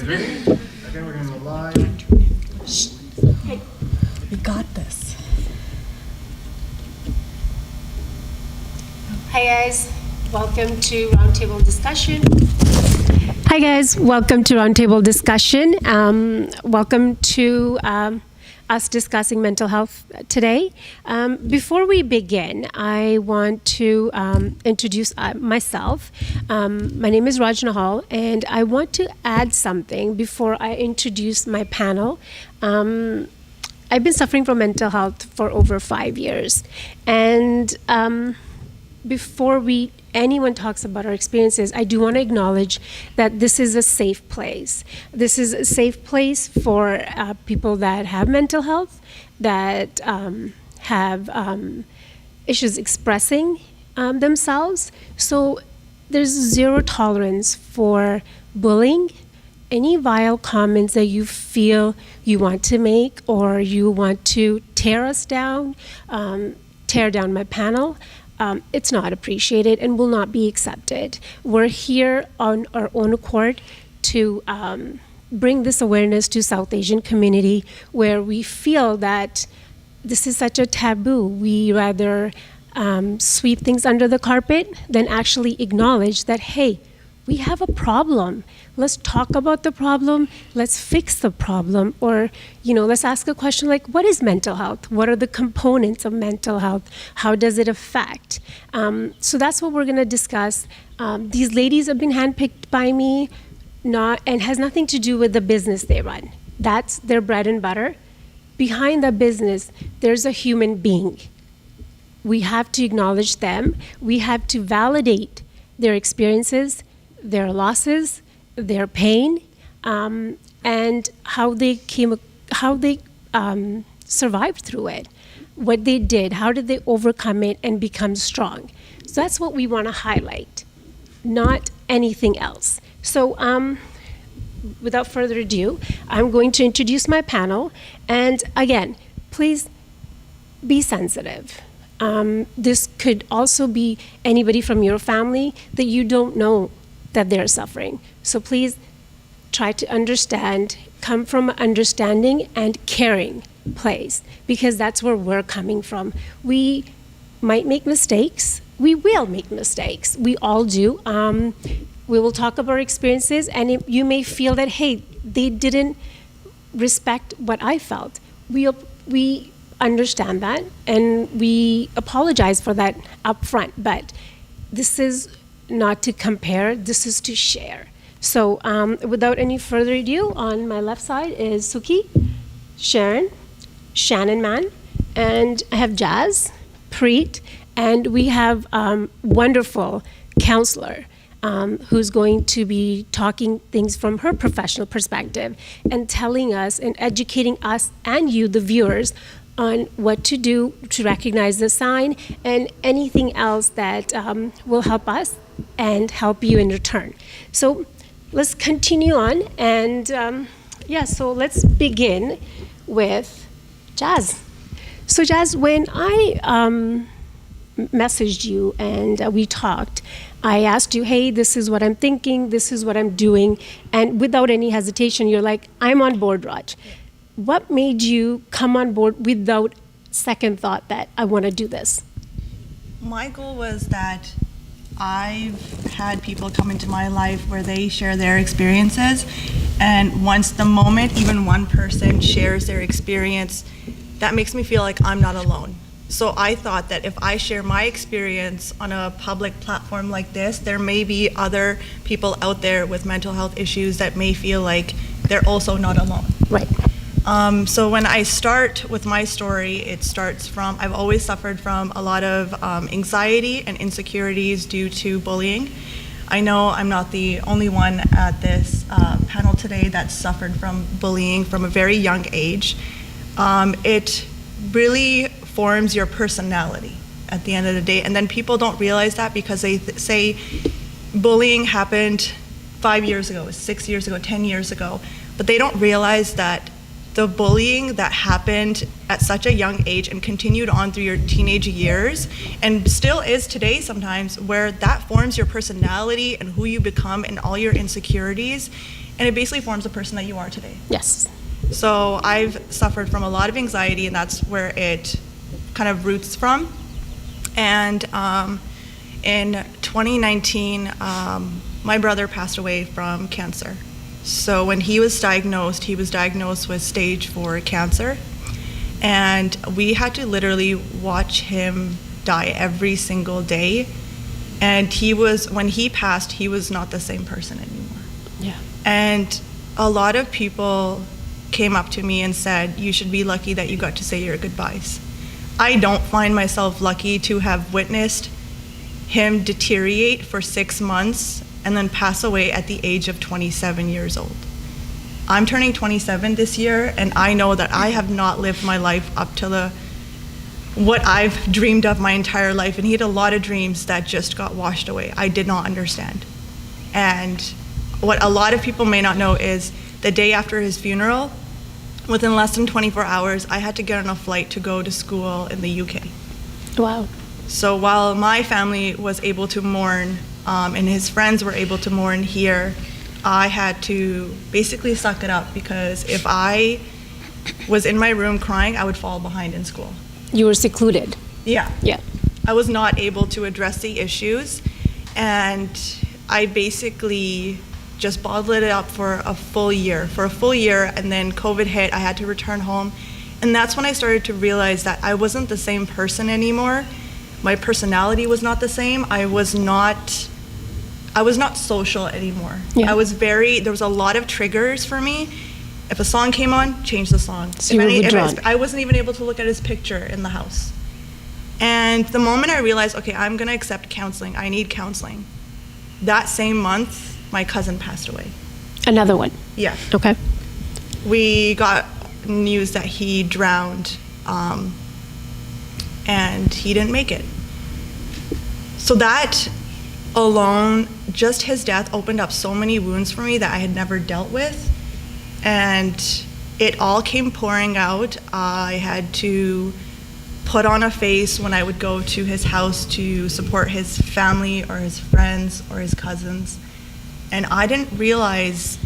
3. Okay, we're going to go live. Hey, we got this. Hi guys, welcome to Roundtable Discussion. Hi guys, welcome to Roundtable Discussion. Welcome to us discussing mental health today. Before we begin, I want to introduce myself. My name is Raj Nahal, and I want to add something before I introduce my panel. I've been suffering from mental health for over 5 years, and before anyone talks about our experiences, I do want to acknowledge that this is a safe place. This is a safe place for people that have mental health, that have issues expressing themselves. So there's zero tolerance for bullying. Any vile comments that you feel you want to make or you want to tear us down, tear down my panel, it's not appreciated and will not be accepted. We're here on our own accord to bring this awareness to South Asian community where we feel that this is such a taboo. We rather sweep things under the carpet than actually acknowledge that, hey, we have a problem. Let's talk about the problem. Let's fix the problem. Or, let's ask a question like, what is mental health? What are the components of mental health? How does it affect? So that's what we're going to discuss. These ladies have been handpicked by me, and has nothing to do with the business they run. That's their bread and butter. Behind the business, there's a human being. We have to acknowledge them. We have to validate their experiences, their losses, their pain, and how they survived through it, what they did, how did they overcome it and become strong. So that's what we want to highlight, not anything else. So without further ado, I'm going to introduce my panel. And again, please be sensitive. This could also be anybody from your family that you don't know that they're suffering. So please try to understand, come from an understanding and caring place, because that's where we're coming from. We might make mistakes. We will make mistakes. We all do. We will talk about our experiences, and you may feel that, hey, they didn't respect what I felt. We understand that, and we apologize for that up front, but this is not to compare, this is to share. So without any further ado, on my left side is Suki, Sharon, Shannon Man, and I have Jazz, Preet, and we have wonderful counselor who's going to be talking things from her professional perspective and telling us and educating us and you, the viewers, on what to do to recognize the sign and anything else that will help us and help you in return. So let's continue on, and so let's begin with Jazz. So Jazz, when I messaged you and we talked, I asked you, hey, this is what I'm thinking, this is what I'm doing, and without any hesitation, you're like, I'm on board, Raj. What made you come on board without second thought that I want to do this? My goal was that I've had people come into my life where they share their experiences, and once the moment even one person shares their experience, that makes me feel like I'm not alone. So I thought that if I share my experience on a public platform like this, there may be other people out there with mental health issues that may feel like they're also not alone. Right. So when I start with my story, it starts from, I've always suffered from a lot of anxiety and insecurities due to bullying. I know I'm not the only one at this panel today that suffered from bullying from a very young age. It really forms your personality at the end of the day, and then people don't realize that because they say bullying happened 5 years ago, 6 years ago, 10 years ago, but they don't realize that the bullying that happened at such a young age and continued on through your teenage years and still is today sometimes, where that forms your personality and who you become and all your insecurities, and it basically forms the person that you are today. Yes. So I've suffered from a lot of anxiety, and that's where it kind of roots from. And in 2019, my brother passed away from cancer. So when he was diagnosed with stage 4 cancer. And we had to literally watch him die every single day. And when he passed, he was not the same person anymore. Yeah. And a lot of people came up to me and said, you should be lucky that you got to say your goodbyes. I don't find myself lucky to have witnessed him deteriorate for 6 months and then pass away at the age of 27 years old. I'm turning 27 this year, and I know that I have not lived my life up to what I've dreamed of my entire life, and he had a lot of dreams that just got washed away. I did not understand. And what a lot of people may not know is the day after his funeral, within less than 24 hours, I had to get on a flight to go to school in the UK. Wow. So while my family was able to mourn, and his friends were able to mourn here, I had to basically suck it up, because if I was in my room crying, I would fall behind in school. You were secluded. Yeah. Yeah. I was not able to address the issues, and I basically just bottled it up for a full year, and then COVID hit. I had to return home, and that's when I started to realize that I wasn't the same person anymore. My personality was not the same. I was not social anymore. Yeah. There was a lot of triggers for me. If a song came on, change the song. So you were withdrawn. I wasn't even able to look at his picture in the house. And the moment I realized, okay, I'm gonna accept counseling, I need counseling, that same month, my cousin passed away. Another one. Yeah. Okay. We got news that he drowned, and he didn't make it. So that alone, just his death opened up so many wounds for me that I had never dealt with. And it all came pouring out. I had to put on a face when I would go to his house to support his family or his friends or his cousins. And I didn't realize,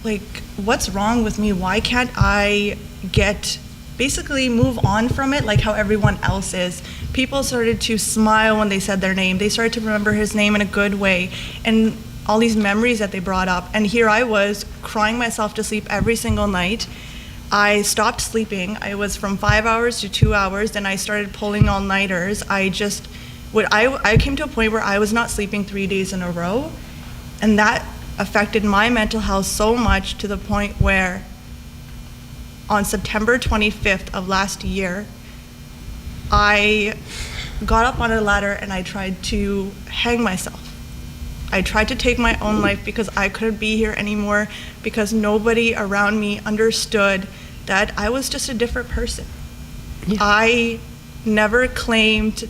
like, what's wrong with me? Why can't I basically move on from it like how everyone else is? People started to smile when they said their name. They started to remember his name in a good way, and all these memories that they brought up. And here I was crying myself to sleep every single night. I stopped sleeping. I was from 5 hours to 2 hours, then I started pulling all-nighters. I came to a point where I was not sleeping 3 days in a row, and that affected my mental health so much to the point where on September 25th of last year, I got up on a ladder and I tried to hang myself. I tried to take my own life because I couldn't be here anymore, because nobody around me understood that I was just a different person. Yeah. I never claimed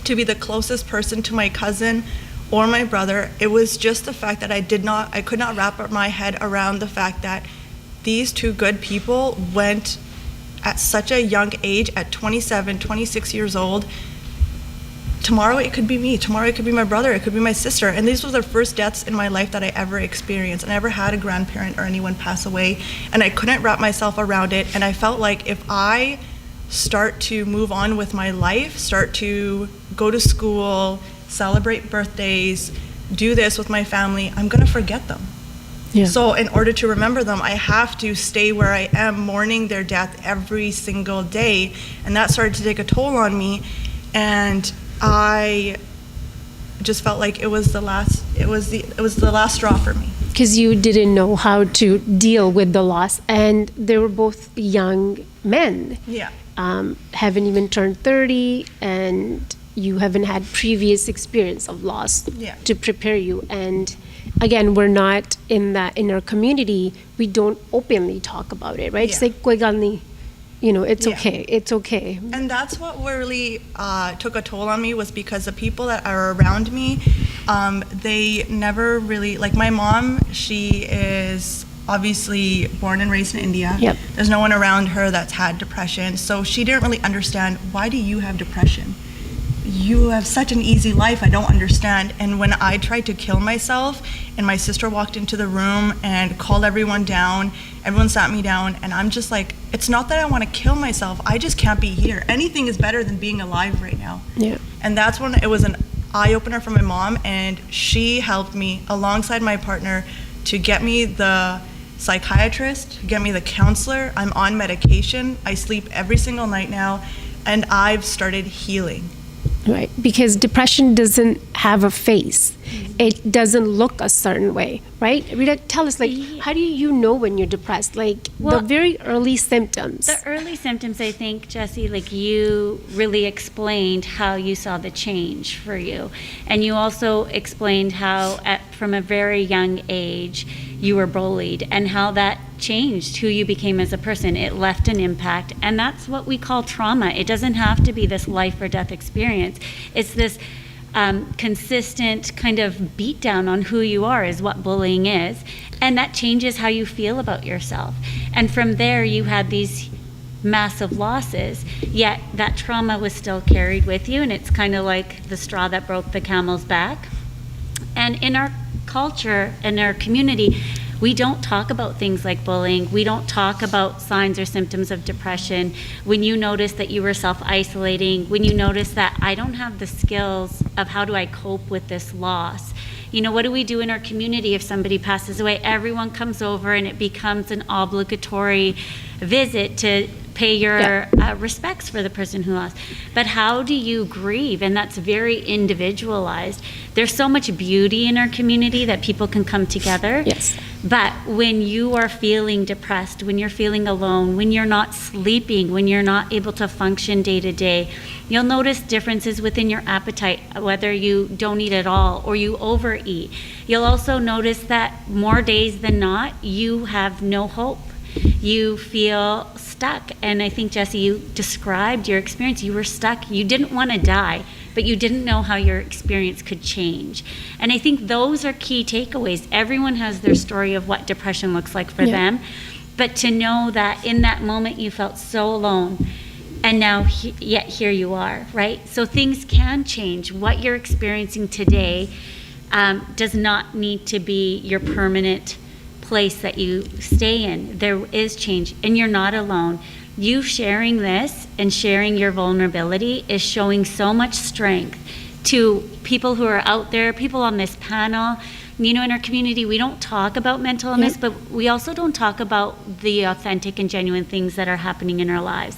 to be the closest person to my cousin or my brother. It was just the fact that I could not wrap up my head around the fact that these two good people went at such a young age, at 27, 26 years old. Tomorrow it could be me, tomorrow it could be my brother, it could be my sister. And these were the first deaths in my life that I ever experienced. I never had a grandparent or anyone pass away, and I couldn't wrap myself around it. And I felt like if I start to move on with my life, start to go to school, celebrate birthdays, do this with my family, I'm gonna forget them. Yeah. So in order to remember them, I have to stay where I am, mourning their death every single day. And that started to take a toll on me. And I just felt like it was the last straw for me. Because you didn't know how to deal with the loss, and they were both young men. Yeah. Haven't even turned 30, and you haven't had previous experience of loss to prepare you. And again, we're not in our community, we don't openly talk about it, right? It's like, koi gal nahi. It's okay, it's okay. And that's what really took a toll on me, was because the people that are around me, they never really, like my mom, she is obviously born and raised in India. Yep. There's no one around her that's had depression, so she didn't really understand, why do you have depression? you have such an easy life, I don't understand. And when I tried to kill myself and my sister walked into the room and called everyone down, everyone sat me down, and I'm just like, it's not that I want to kill myself, I just can't be here. Anything is better than being alive right now. Yeah. And that's when it was an eye-opener for my mom, and she helped me alongside my partner to get me the psychiatrist, get me the counselor. I'm on medication, I sleep every single night now, and I've started healing. Right, because depression doesn't have a face. It doesn't look a certain way, right? Rita, tell us, like, how do you know when you're depressed? Like, Well, the very early symptoms. The early symptoms, I think, Jessie, like you really explained how you saw the change for you. And you also explained how from a very young age you were bullied and how that changed who you became as a person. It left an impact, and that's what we call trauma. It doesn't have to be this life or death experience. It's this consistent kind of beatdown on who you are is what bullying is, and that changes how you feel about yourself. And from there you had these massive losses, yet that trauma was still carried with you, and it's kind of like the straw that broke the camel's back. And in our culture and our community, we don't talk about things like bullying. We don't talk about signs or symptoms of depression. When you notice that you were self-isolating, when you notice that I don't have the skills of how do I cope with this loss. You know, what do we do in our community if somebody passes away? Everyone comes over and it becomes an obligatory visit to pay your respects for the person who lost. But how do you grieve? And that's very individualized. There's so much beauty in our community that people can come together. Yes. But when you are feeling depressed, when you're feeling alone, when you're not sleeping, when you're not able to function day to day, you'll notice differences within your appetite, whether you don't eat at all or you overeat. You'll also notice that more days than not, you have no hope. You feel stuck. And I think, Jessie, you described your experience. You were stuck. You didn't want to die, but you didn't know how your experience could change. And I think those are key takeaways. Everyone has their story of what depression looks like for them. But to know that in that moment you felt so alone, and now yet here you are, right? So things can change. What you're experiencing today does not need to be your permanent place that you stay in. There is change, and you're not alone. You sharing this and sharing your vulnerability is showing so much strength to people who are out there, people on this panel. You know, in our community, we don't talk about mental illness, but we also don't talk about the authentic and genuine things that are happening in our lives.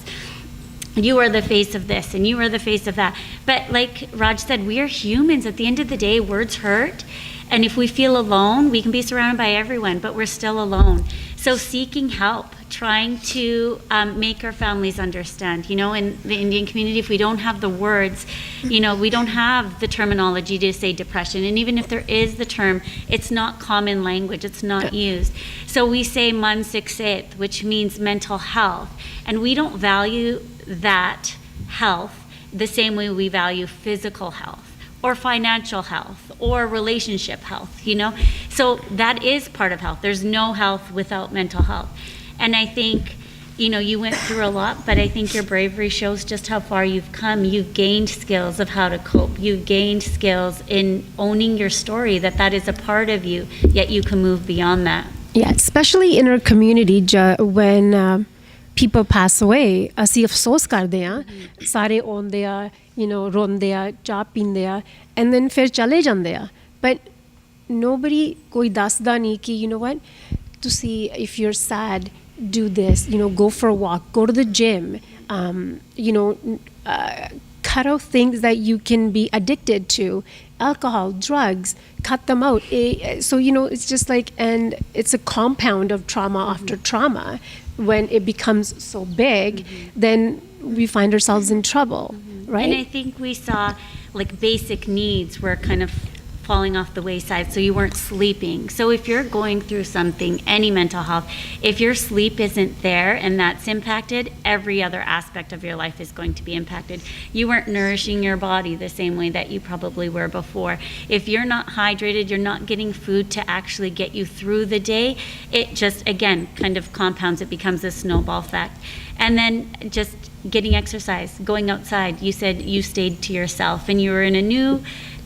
You are the face of this, and you are the face of that. But like Raj said, we are humans. At the end of the day, words hurt. And if we feel alone, we can be surrounded by everyone, but we're still alone. So seeking help, trying to make our families understand. You know, in the Indian community, if we don't have the words, you know, we don't have the terminology to say depression. And even if there is the term, it's not common language. It's not used. So we say mansikset, which means mental health. And we don't value that health the same way we value physical health or financial health or relationship health, you know? So that is part of health. There's no health without mental health. And I think, you know, you went through a lot, but I think your bravery shows just how far you've come. You've gained skills of how to cope. You've gained skills in owning your story, that is a part of you, yet you can move beyond that. Yeah, especially in our community, when people pass away, ਅਸੀਂ ਅਫਸੋਸ ਕਰਦੇ ਆ, ਸਾਰੇ ਆਉਂਦੇ ਆ, you know, ਰੋਂਦੇ ਆ, ਚਾਹ ਪੀਂਦੇ ਆ, and then ਫਿਰ ਚਲੇ ਜਾਂਦੇ ਆ. But nobody, ਕੋਈ ਦੱਸਦਾ ਨਹੀਂ ਕਿ, you know what, ਤੁਸੀਂ, if you're sad, do this, you know, go for a walk, go to the gym, you know, cut out things that you can be addicted to, alcohol, drugs, cut them out. So, you know, it's just like, and it's a compound of trauma after trauma. When it becomes so big, then we find ourselves in trouble, right? And I think we saw like basic needs were kind of falling off the wayside, so you weren't sleeping. So if you're going through something, any mental health, if your sleep isn't there and that's impacted, every other aspect of your life is going to be impacted. You weren't nourishing your body the same way that you probably were before. If you're not hydrated, you're not getting food to actually get you through the day, it just, again, kind of compounds. It becomes a snowball effect. And then just getting exercise, going outside. You said you stayed to yourself and you were in a new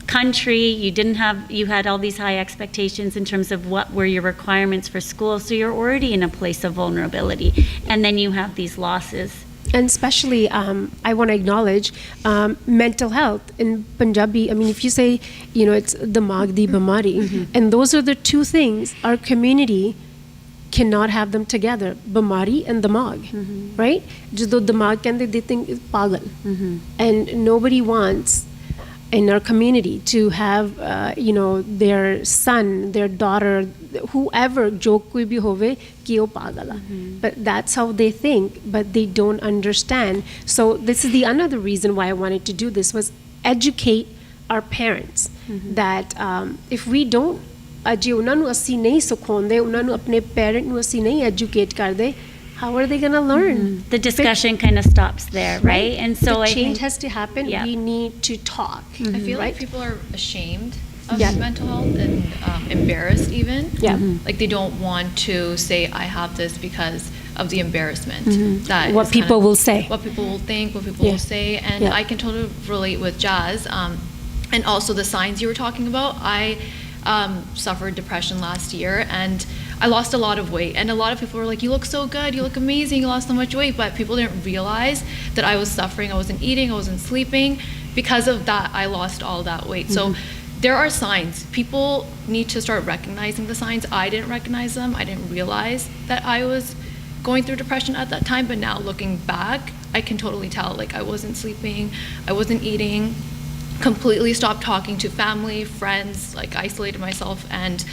country, you had all these high expectations in terms of what were your requirements for school, so you're already in a place of vulnerability, and then you have these losses. And especially, I want to acknowledge mental health in Punjabi. I mean, if you say, it's damag di bamari, and those are the two things our community cannot have them together, bamari and damag, right? Jado damag kande, they think is pagal, and nobody wants in our community to have their son, their daughter, whoever jo koi bhi hove ki o pagala, but that's how they think, but they don't understand. So this is the another reason why I wanted to do this, was educate our parents that if we don't ਅਜੇ ਉਹਨਾਂ ਨੂੰ ਅਸੀਂ ਨਹੀਂ ਸਿਖਾਉਂਦੇ, ਉਹਨਾਂ ਨੂੰ ਆਪਣੇ parent ਨੂੰ ਅਸੀਂ ਨਹੀਂ educate ਕਰਦੇ, how are they going to learn? The discussion kind of stops there, right? And so the I change think, has to happen. yeah. We need to talk. I feel right? like people are ashamed of Yeah. mental health and embarrassed even. Yeah. Like they don't want to say I have this because of the embarrassment. That What is people kind of will say. What people will think, what people Yeah. will say. And Yeah. I can totally relate with Jazz. And also the signs you were talking about. I suffered depression last year and I lost a lot of weight, and a lot of people were like, you look so good, you look amazing, you lost so much weight, but people didn't realize that I was suffering. I wasn't eating, I wasn't sleeping. Because of that, I lost all that weight. So there are signs. People need to start recognizing the signs. I didn't recognize them. I didn't realize that I was going through depression at that time, but now looking back, I can totally tell, like I wasn't sleeping, I wasn't eating, completely stopped talking to family, friends, like isolated myself, and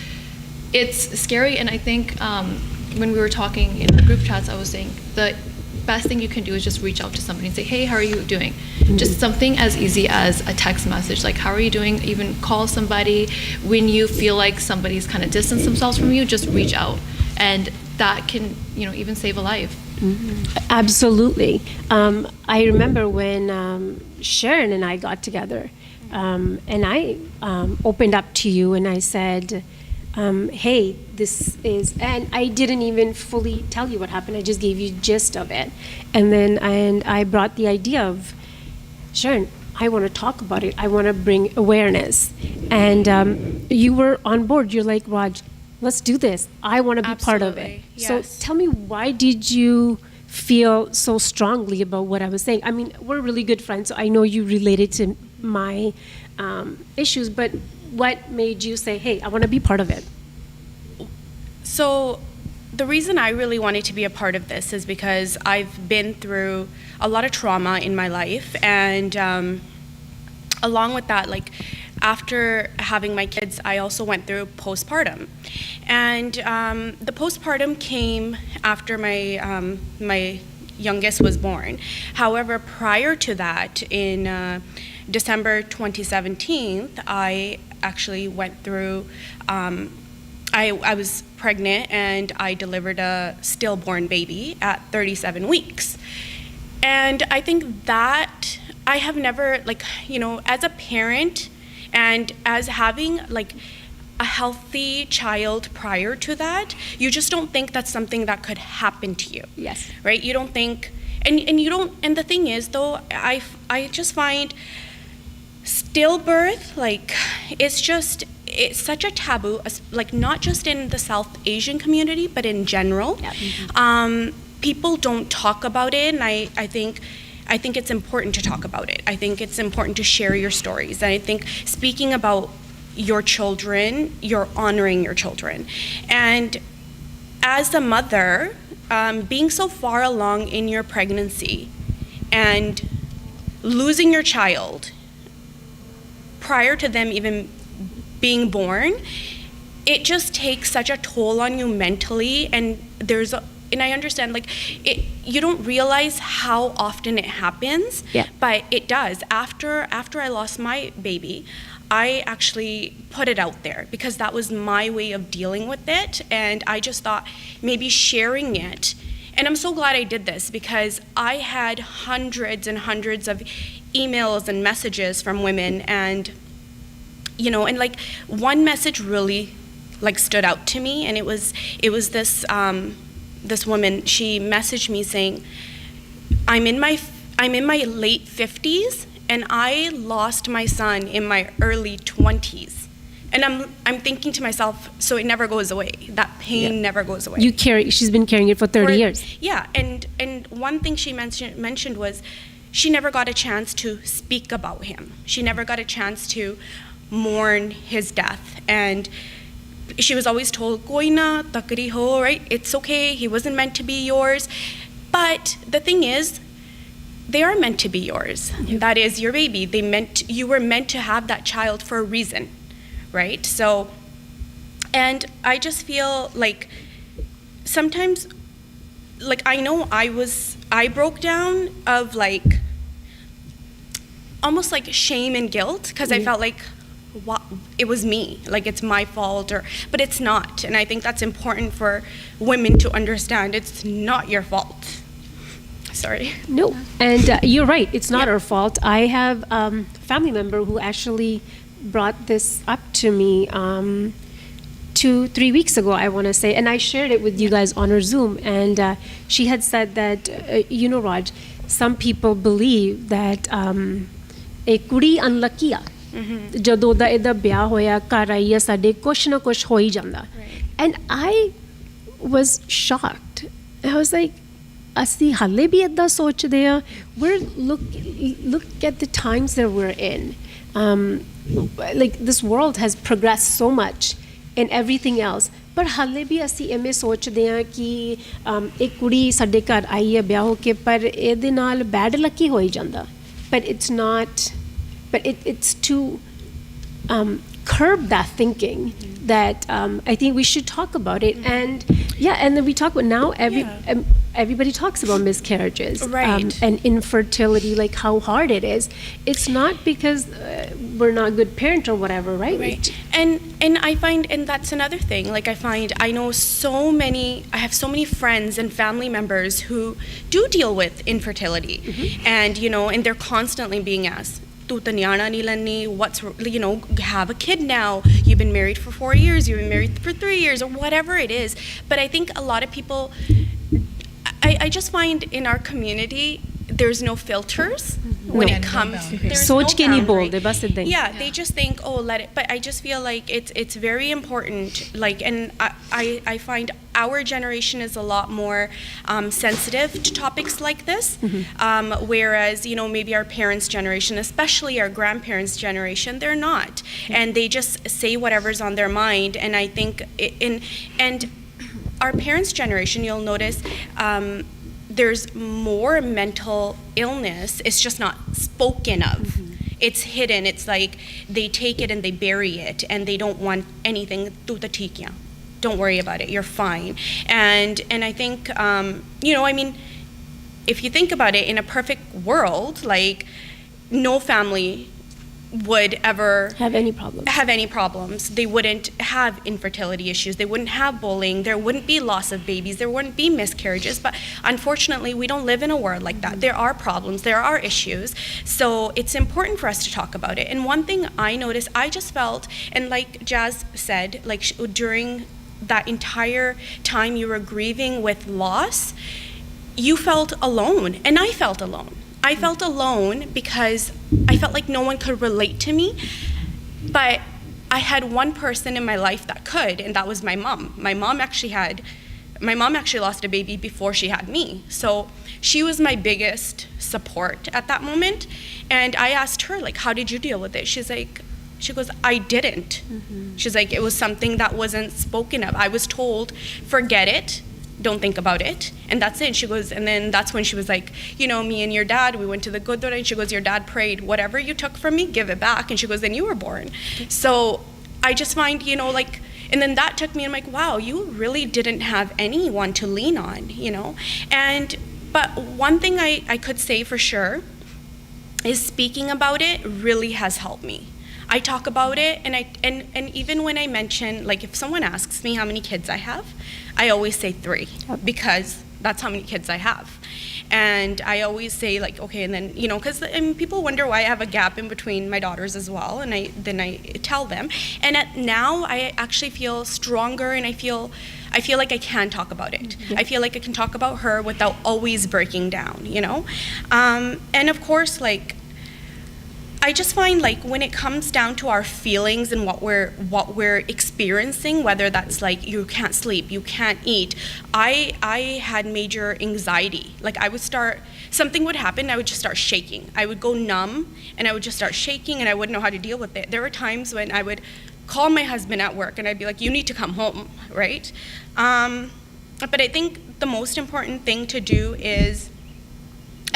it's scary. And I think when we were talking in our group chats, I was saying the best thing you can do is just reach out to somebody and say, hey, how are you doing? Just something as easy as a text message, like how are you doing? Even call somebody. When you feel like somebody's kind of distanced themselves from you, just reach out, and that can even save a life. Absolutely. I remember when Sharon and I got together, and I opened up to you and I said, hey, this is, and I didn't even fully tell you what happened. I just gave you gist of it. And I brought the idea of, Sharon, I want to talk about it. I want to bring awareness. And you were on board. You're like, Raj, let's do this. I want to be part of it. Yes. So tell me, why did you feel so strongly about what I was saying? I mean, we're really good friends, so I know you related to my issues, but what made you say, hey, I want to be part of it? So the reason I really wanted to be a part of this is because I've been through a lot of trauma in my life, and along with that, like after having my kids, I also went through postpartum, and the postpartum came after my my youngest was born. However, prior to that, in December 2017, I actually went through. I was pregnant and I delivered a stillborn baby at 37 weeks. And I think that I have never, as a parent and as having a healthy child prior to that, you just don't think that's something that could happen to you. Yes. Right? You don't think, and you don't, and the thing is though, I just find stillbirth, it's such a taboo, not just in the South Asian community, but in general. Yeah. Mm-hmm. People don't talk about it, and I think it's important to talk about it. I think it's important to share your stories. And I think speaking about your children, you're honoring your children. And as a mother, being so far along in your pregnancy and losing your child prior to them even being born, it just takes such a toll on you mentally, and I understand, you don't realize how often it happens, yeah. but it does. After I lost my baby, I actually put it out there because that was my way of dealing with it. And I just thought maybe sharing it. And I'm so glad I did this because I had hundreds and hundreds of emails and messages from women, and and like one message really like stood out to me, and it was this this woman. She messaged me saying, I'm in my late 50s and I lost my son in my early 20s. And I'm thinking to myself, so it never goes away. That pain never goes away. She's been carrying it for 30 years. Yeah, and one thing she mentioned was she never got a chance to speak about him. She never got a chance to mourn his death. And she was always told, "Koi na takri ho," right? It's okay, he wasn't meant to be yours. But the thing is, they are meant to be yours. That is your baby. You were meant to have that child for a reason. Right? So, and I just feel like sometimes, like I know I broke down of like, almost like shame and guilt, because I felt like, it was me, like it's my fault, but it's not. And I think that's important for women to understand. It's not your fault. Sorry. No, and you're right, it's not our fault. I have a family member who actually brought this up to me 2-3 weeks ago, I want to say, and I shared it with you guys on our Zoom, and she had said that, Raj, some people believe that a kudi unlucky a ਜਦੋਂ ਦਾ ਇਹਦਾ ਵਿਆਹ ਹੋਇਆ ਘਰ ਆਈ ਆ ਸਾਡੇ ਕੁਛ ਨਾ ਕੁਛ ਹੋ ਹੀ ਜਾਂਦਾ and I was shocked. I was like, ਅਸੀਂ ਹਾਲੇ ਵੀ ਇੱਦਾਂ ਸੋਚਦੇ ਆ. Look at the times that we're in. Like this world has progressed so much in everything else, but ਹਾਲੇ ਵੀ ਅਸੀਂ ਐਵੇਂ ਸੋਚਦੇ ਆ ਕਿ ਇੱਕ ਕੁੜੀ ਸਾਡੇ ਘਰ ਆਈ ਹੈ ਵਿਆਹ ਹੋ ਕੇ ਪਰ ਇਹਦੇ ਨਾਲ ਬੈਡ ਲੱਕੀ ਹੋ ਹੀ ਜਾਂਦਾ. But it's not, but it's to curb that thinking that I think we should talk about it. And and then we talk about now everybody talks about miscarriages, right, and infertility, like how hard it is. It's not because we're not a good parent or whatever, right? And I find, and that's another thing, like I know I have so many friends and family members who do deal with infertility, and and they're constantly being asked, "Tu ta nyana nahi lanni, what's, have a kid now, you've been married for 4 years, you've been married for 3 years," or whatever it is. But I think a lot of people, I just find in our community, there's no filters when it comes. There's no boundary. Yeah, they just think, oh, let it. But I just feel like it's very important. Like, and I find our generation is a lot more sensitive to topics like this, whereas maybe our parents' generation, especially our grandparents' generation, they're not, and they just say whatever's on their mind. And I think and our parents' generation, you'll notice. There's more mental illness. It's just not spoken of. It's hidden. It's like they take it and they bury it, and they don't want anything. Don't worry about it. You're fine. And I think I mean, if you think about it, in a perfect world, like no family would ever have any problems. They wouldn't have infertility issues. They wouldn't have bullying. There wouldn't be loss of babies. There wouldn't be miscarriages. But unfortunately, we don't live in a world like that. There are problems. There are issues. So it's important for us to talk about it. And one thing I noticed, I just felt, and like Jazz said, like during that entire time you were grieving with loss, you felt alone. And I felt alone. I felt alone because I felt like no one could relate to me, but I had one person in my life that could, and that was my mom. My mom actually lost a baby before she had me, so she was my biggest support at that moment. And I asked her, like, how did you deal with it? She goes, I didn't. She's like, it was something that wasn't spoken of. I was told, forget it. Don't think about it, and that's it. She goes, and then that's when she was like, me and your dad, we went to the Gurdwara, and she goes, your dad prayed, whatever you took from me, give it back. And she goes, then you were born. So I just find, like, and then that took me, and I'm like, wow, you really didn't have anyone to lean on, but one thing I could say for sure is speaking about it really has helped me. I talk about it, and even when I mention, like, if someone asks me how many kids I have, I always say 3 because that's how many kids I have. And I always say, like, okay, and then, you know, because people wonder why I have a gap in between my daughters as well, and then I tell them. And now I actually feel stronger, and I feel like I can talk about it. I feel like I can talk about her without always breaking down, you know? And of course, like, I just find, like, when it comes down to our feelings and what we're experiencing, whether that's like you can't sleep, you can't eat, I had major anxiety. Like, something would happen, I would just start shaking. I would go numb, and I would just start shaking, and I wouldn't know how to deal with it. There were times when I would call my husband at work, and I'd be like, you need to come home, right? But I think the most important thing to do is,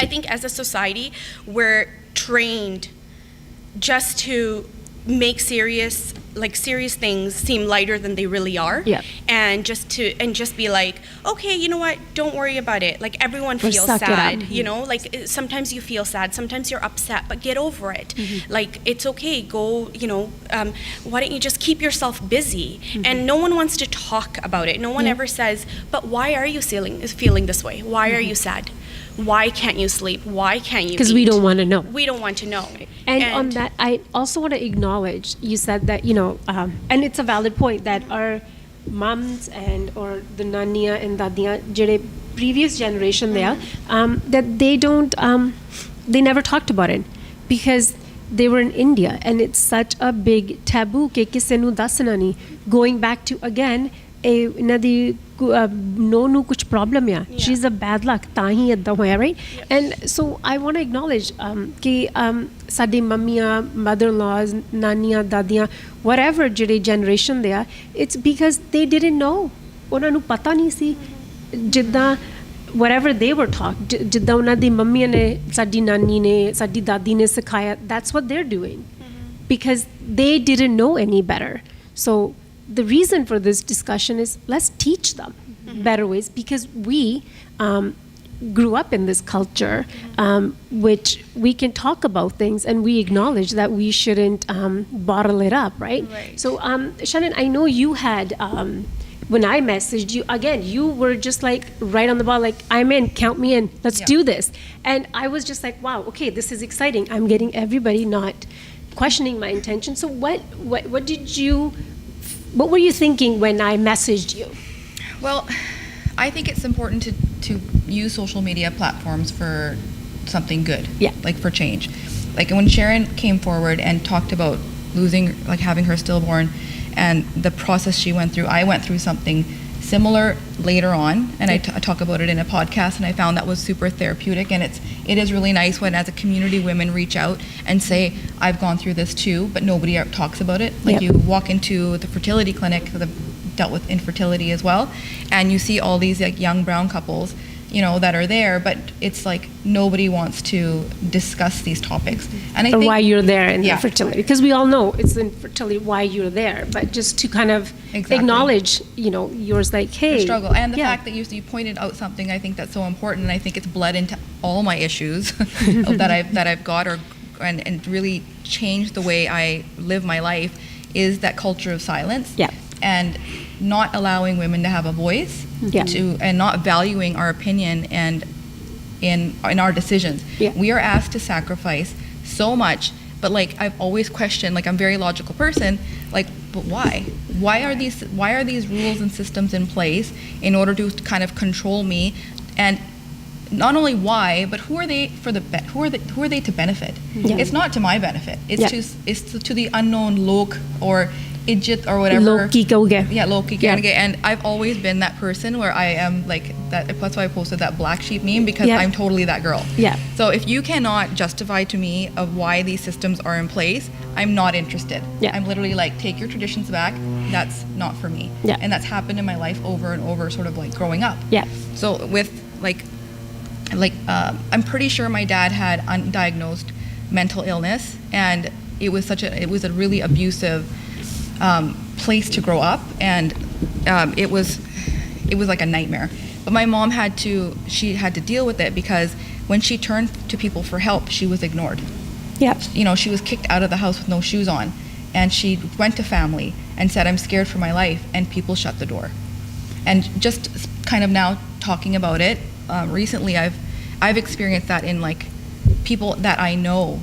I think as a society, we're trained just to make serious things seem lighter than they really are. Yeah. And just be like, okay, you know what, don't worry about it. Like, everyone Or feels suck it up. sad, you know, like, sometimes you feel sad, sometimes you're upset, but get over it. Like, it's okay, go, you know, why don't you just keep yourself busy? And no one wants to talk about it. No one ever says, but why are you feeling this way? Why are you sad? Why can't you sleep? Why can't you Because eat? we don't want to know. We don't want to know. And on that, I also want to acknowledge, you said that, you know, and it's a valid point, that our mums or the naniya and dadiya, jere previous generation there, that they never talked about it because they were in India, and it's such a big taboo ke kisse nu dasna nahi. Going back to, again, nadi no nu kuch problem ya. She's a bad luck tahi edda hoya, right? And so I want to acknowledge ki sadi mammiya, mother-in-laws, naniya, dadiya, whatever jehde generation they are, it's because they didn't know. ਉਹਨਾਂ ਨੂੰ ਪਤਾ ਨਹੀਂ ਸੀ ਜਿੱਦਾਂ whatever they were taught, ਜਿੱਦਾਂ ਉਹਨਾਂ ਦੀ ਮੰਮੀਆਂ ਨੇ, ਸਾਡੀ ਨਾਨੀ ਨੇ, ਸਾਡੀ ਦਾਦੀ ਨੇ ਸਿਖਾਇਆ, that's what they're doing because they didn't know any better. So the reason for this discussion is, let's teach them better ways, because we grew up in this culture, which we can talk about things and we acknowledge that we shouldn't bottle it up, right? So Shannon, I know you had, when I messaged you, again, you were just like right on the ball, like, I'm in, count me in, let's do this. And I was just like, wow, okay, this is exciting. I'm getting everybody not questioning my intention. So what were you thinking when I messaged you? Well, I think it's important to use social media platforms for something good. Yeah. Like for change. Like when Sharon came forward and talked about having her stillborn and the process she went through, I went through something similar later on, and I talk about it in a podcast, and I found that was super therapeutic. And it is really nice when, as a community, women reach out and say, I've gone through this too, but nobody talks about it. Like you walk into the fertility clinic, that dealt with infertility as well, and you see all these like young brown couples, you know, that are there, but it's like nobody wants to discuss these topics. And I think why you're there in the fertility, because we all know it's in fertility why you're there, but just to kind of acknowledge, you know, yours, like, hey, your struggle, and the fact that you pointed out something, I think that's so important, and I think it's bled into all my issues that I've got, and really changed the way I live my life, is that culture of silence. Yeah. And not allowing women to have a voice, and not valuing our opinion and in our decisions. Yeah. We are asked to sacrifice so much, but like I've always questioned, like I'm a very logical person, like, but why? Why are these rules and systems in place in order to kind of control me? And not only why, but who are they who are they to benefit? Yeah. It's not to my benefit. It's to the unknown lok or Ijit or whatever. Loki. And I've always been that person where I am like that. That's why I posted that black sheep meme, because I'm totally that girl. Yeah. So if you cannot justify to me of why these systems are in place, I'm not interested. Yeah. I'm literally like, take your traditions back. That's not for me. Yeah. And that's happened in my life over and over, sort of like growing up. Yeah. So with I'm pretty sure my dad had undiagnosed mental illness, and it was a really abusive place to grow up, and it was like a nightmare. But my mom had to deal with it, because when she turned to people for help, she was ignored. Yeah. You know, she was kicked out of the house with no shoes on, and she went to family and said, I'm scared for my life, and people shut the door. And just kind of now talking about it, recently I've experienced that in like people that I know,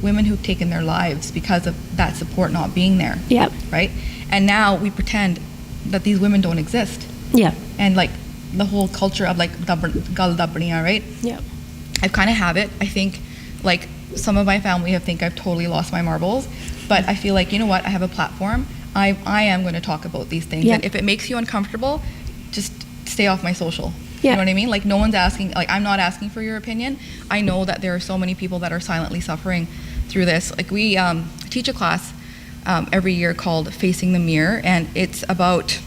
women who've taken their lives because of that support not being there. Yeah. Right? And now we pretend that these women don't exist. Yeah. And like the whole culture of like gal dabniya, right? Yeah. I kind of have it. I think like some of my family think I've totally lost my marbles, but I feel like, you know what, I have a platform. I am going to talk about these things. Yeah. And if it makes you uncomfortable, just stay off my social. Yeah. You know what I mean? Like no one's asking, like I'm not asking for your opinion. I know that there are so many people that are silently suffering through this. Like we teach a class every year called Facing the Mirror, and it's about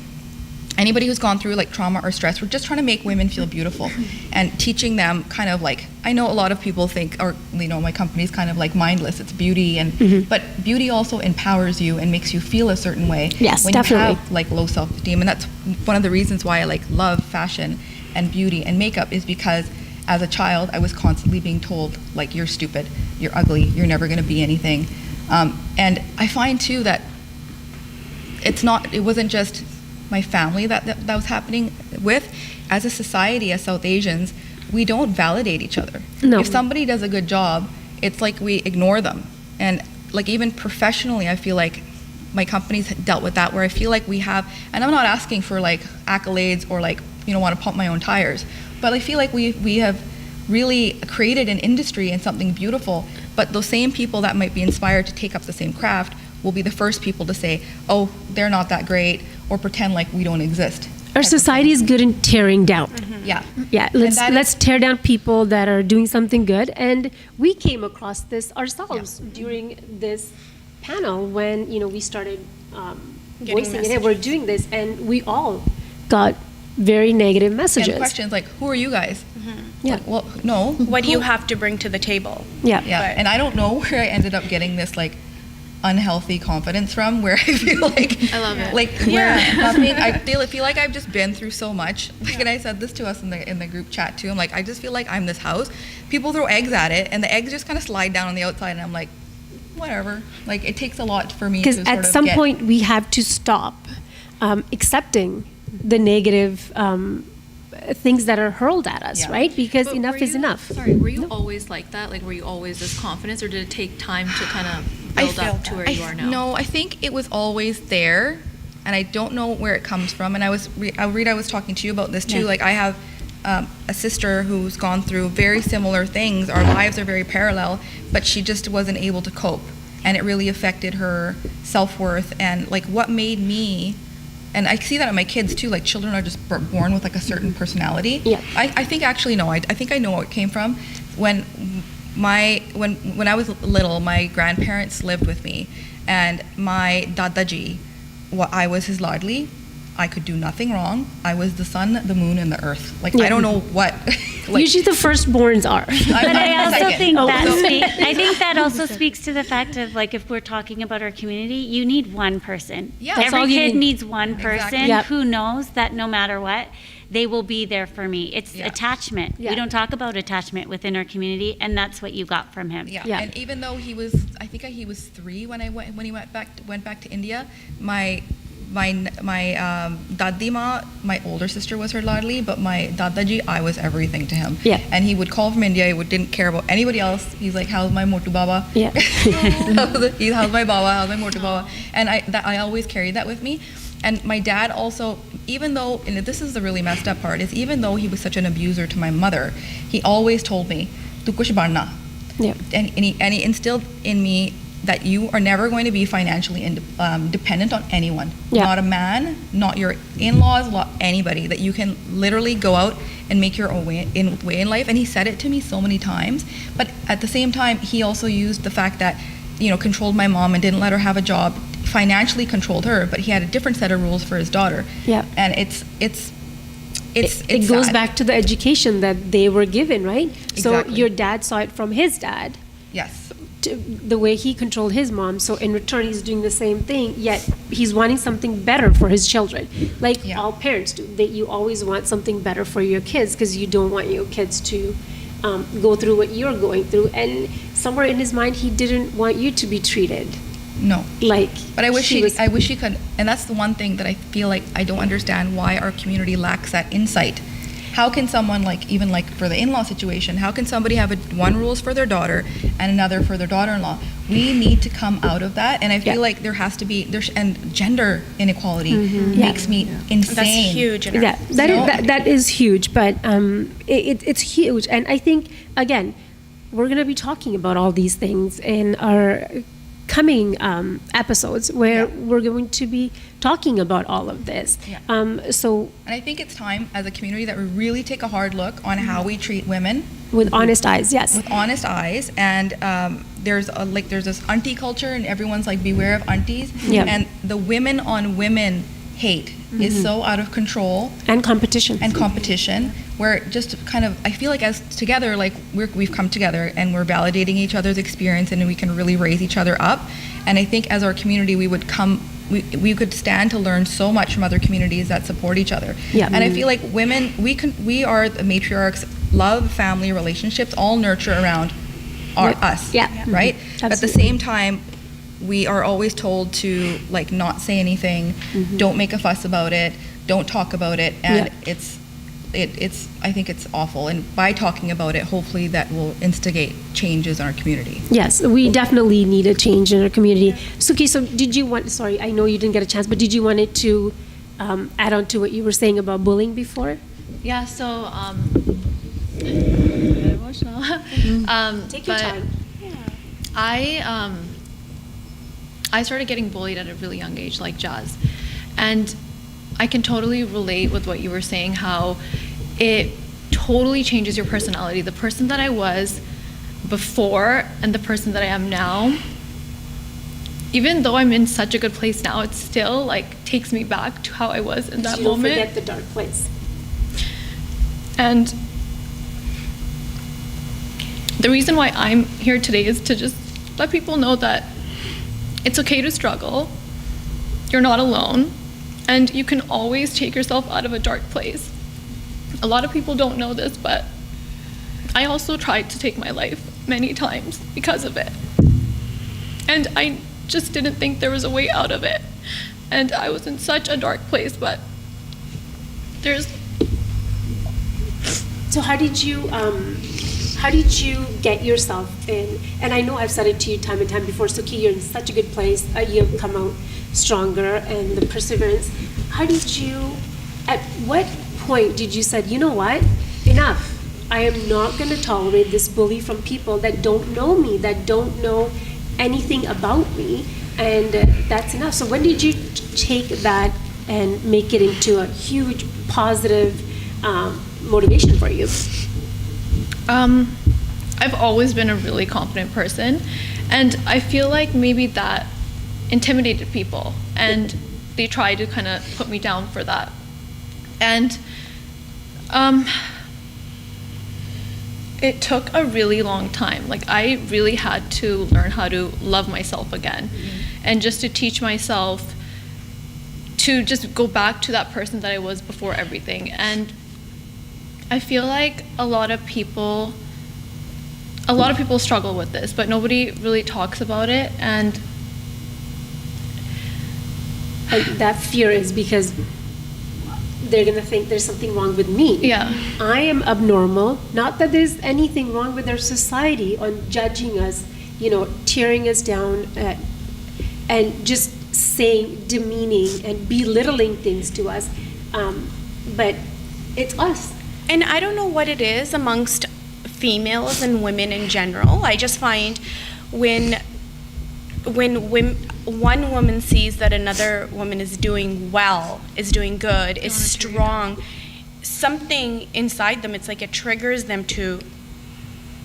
anybody who's gone through like trauma or stress. We're just trying to make women feel beautiful and teaching them kind of like, I know a lot of people think, or you know, my company's kind of like mindless, it's beauty, and but beauty also empowers you and makes you feel a certain way. Yes, when definitely. you have like low self-esteem. And that's one of the reasons why I like love fashion and beauty and makeup, is because as a child I was constantly being told like, you're stupid, you're ugly, you're never going to be anything. And I find too that it wasn't just my family that was happening with. As a society, as South Asians, we don't validate each other. No. If somebody does a good job, it's like we ignore them. And like even professionally, I feel like my company's dealt with that, where I feel like we have, and I'm not asking for like accolades or like, you know, want to pump my own tires, but I feel like we have really created an industry and something beautiful, but those same people that might be inspired to take up the same craft will be the first people to say, oh, they're not that great, or pretend like we don't exist. Our society is good in tearing down. Yeah. Yeah, let's tear down people that are doing something good. And we came across this ourselves during this panel when, you know, we started voicing it. We're doing this, and we all got very negative messages. And questions like, who are you guys? Yeah. Like, well, no. What do you have to bring to the table? Yeah. Yeah, and I don't know where I ended up getting this like unhealthy confidence from, where I feel like I love it. like where nothing, I feel like I've just been through so much. Like, and I said this to us in the group chat too. I'm like, I just feel like I'm this house. People throw eggs at it, and the eggs just kind of slide down on the outside, and I'm like, whatever. Like it takes a lot for me to Because sort at of some get, point we have to stop accepting the negative things that are hurled at us, Yeah. right? Because But enough were is you- enough. Sorry, were you always like that? Like, were you always this confidence, or did it take time to kind of build up to where you are now? No, I think it was always there, and I don't know where it comes from. And I was talking to you about this too. Yeah. Like I have a sister who's gone through very similar things. Our lives are very parallel, but she just wasn't able to cope, and it really affected her self-worth. And like what made me, and I see that in my kids too, like children are just born with like a certain personality. Yeah. I think actually no, I think I know where it came from. When I was little, my grandparents lived with me, and my dadaji, I was his ladli. I could do nothing wrong. I was the sun, the moon, and the earth. Like Yeah. I don't know what. Like, Usually the firstborns are. But I also think Oh, I think that also speaks to the fact of like, if we're talking about our community, you need one person. Yeah. That's all Every you kid need. needs one person Exactly. Yep. who knows that no matter what, they will be there for me. It's Yeah. attachment. Yeah. We don't talk about attachment within our community, and that's what you got from him. Yeah. Yeah. And even though he was 3 when he went back to India, my dadima, my older sister, was her ladli, but my dadaji, I was everything to him. Yeah. And he would call from India. Didn't care about anybody else. He's like, how's my motu baba? Yeah. How's my baba? How's my motu baba? And I always carried that with me. And my dad also, even though, and this is the really messed up part, is even though he was such an abuser to my mother, he always told me, tu kuch banna. Yeah. And he instilled in me that you are never going to be financially dependent on anyone. Yeah. Not a man, not your in-laws, anybody. That you can literally go out and make your own way in life. And he said it to me so many times. But at the same time, he also used the fact that, you know, controlled my mom and didn't let her have a job, financially controlled her, but he had a different set of rules for his daughter. Yeah. And it goes sad. back to the education that they were given, right? So Exactly. your dad saw it from his dad, Yes. the way he controlled his mom. So in return, he's doing the same thing, yet he's wanting something better for his children. Like Yeah. all parents do. You always want something better for your kids because you don't want your kids to go through what you're going through. And somewhere in his mind, he didn't want you to be treated No. like. But I wish he he, was. I wish he could, and that's the one thing that I feel like I don't understand why our community lacks that insight. How can someone, like, even like for the in-law situation, how can somebody have one rules for their daughter and another for their daughter-in-law? We need to come out of that, and I feel like there has to be and gender inequality makes me insane. That's huge. In our Yeah, that is huge, but it's huge, and I think again, we're going to be talking about all these things in our coming episodes where we're going to be talking about all of this. So, and I think it's time as a community that we really take a hard look on how we treat women with honest eyes, yes. with honest eyes, and there's this auntie culture, and everyone's like, beware of aunties. Yeah. And the women on women hate is so out of control. And competition. Where just kind of, I feel like as together, like we've come together and we're validating each other's experience, and we can really raise each other up. And I think as our community, we could stand to learn so much from other communities that support each other. Yeah. And I feel like women, we are the matriarchs. Love, family, relationships all nurture around us. Yeah. Right. Absolutely. But at the same time, we are always told to like not say anything, don't make a fuss about it, don't talk about it, and it's I think it's awful. And by talking about it, hopefully that will instigate changes in our community. Yes, we definitely need a change in our community. Suki, so did you want? Sorry, I know you didn't get a chance, but did you want it to add on to what you were saying about bullying before? Yeah, so emotional. Take your time. I started getting bullied at a really young age, like Jazz. And I can totally relate with what you were saying, how it totally changes your personality. The person that I was before and the person that I am now, even though I'm in such a good place now, it still like takes me back to how I was in that You don't moment. forget the dark place. And the reason why I'm here today is to just let people know that it's okay to struggle. You're not alone. And you can always take yourself out of a dark place. A lot of people don't know this, but I also tried to take my life many times because of it. And I just didn't think there was a way out of it. And I was in such a dark place, but there's... So how did you get yourself in? And I know I've said it to you time and time before, Suki, you're in such a good place. You've come out stronger, and the perseverance. How did you, at what point did you say, you know what, enough. I am not going to tolerate this bully from people that don't know me, that don't know anything about me, and that's enough. So when did you take that and make it into a huge positive motivation for you? I've always been a really confident person, and I feel like maybe that intimidated people, and they tried to kind of put me down for that. And it took a really long time. Like, I really had to learn how to love myself again, and just to teach myself to just go back to that person that I was before everything. And I feel like a lot of people struggle with this, but nobody really talks about it. And that fear is because they're going to think there's something wrong with me. Yeah. I am abnormal. Not that there's anything wrong with our society on judging us, tearing us down, and just saying demeaning and belittling things to us. But it's us. And I don't know what it is amongst females and women in general. I just find when one woman sees that another woman is doing well, is doing good, is strong, something inside them, it's like it triggers them to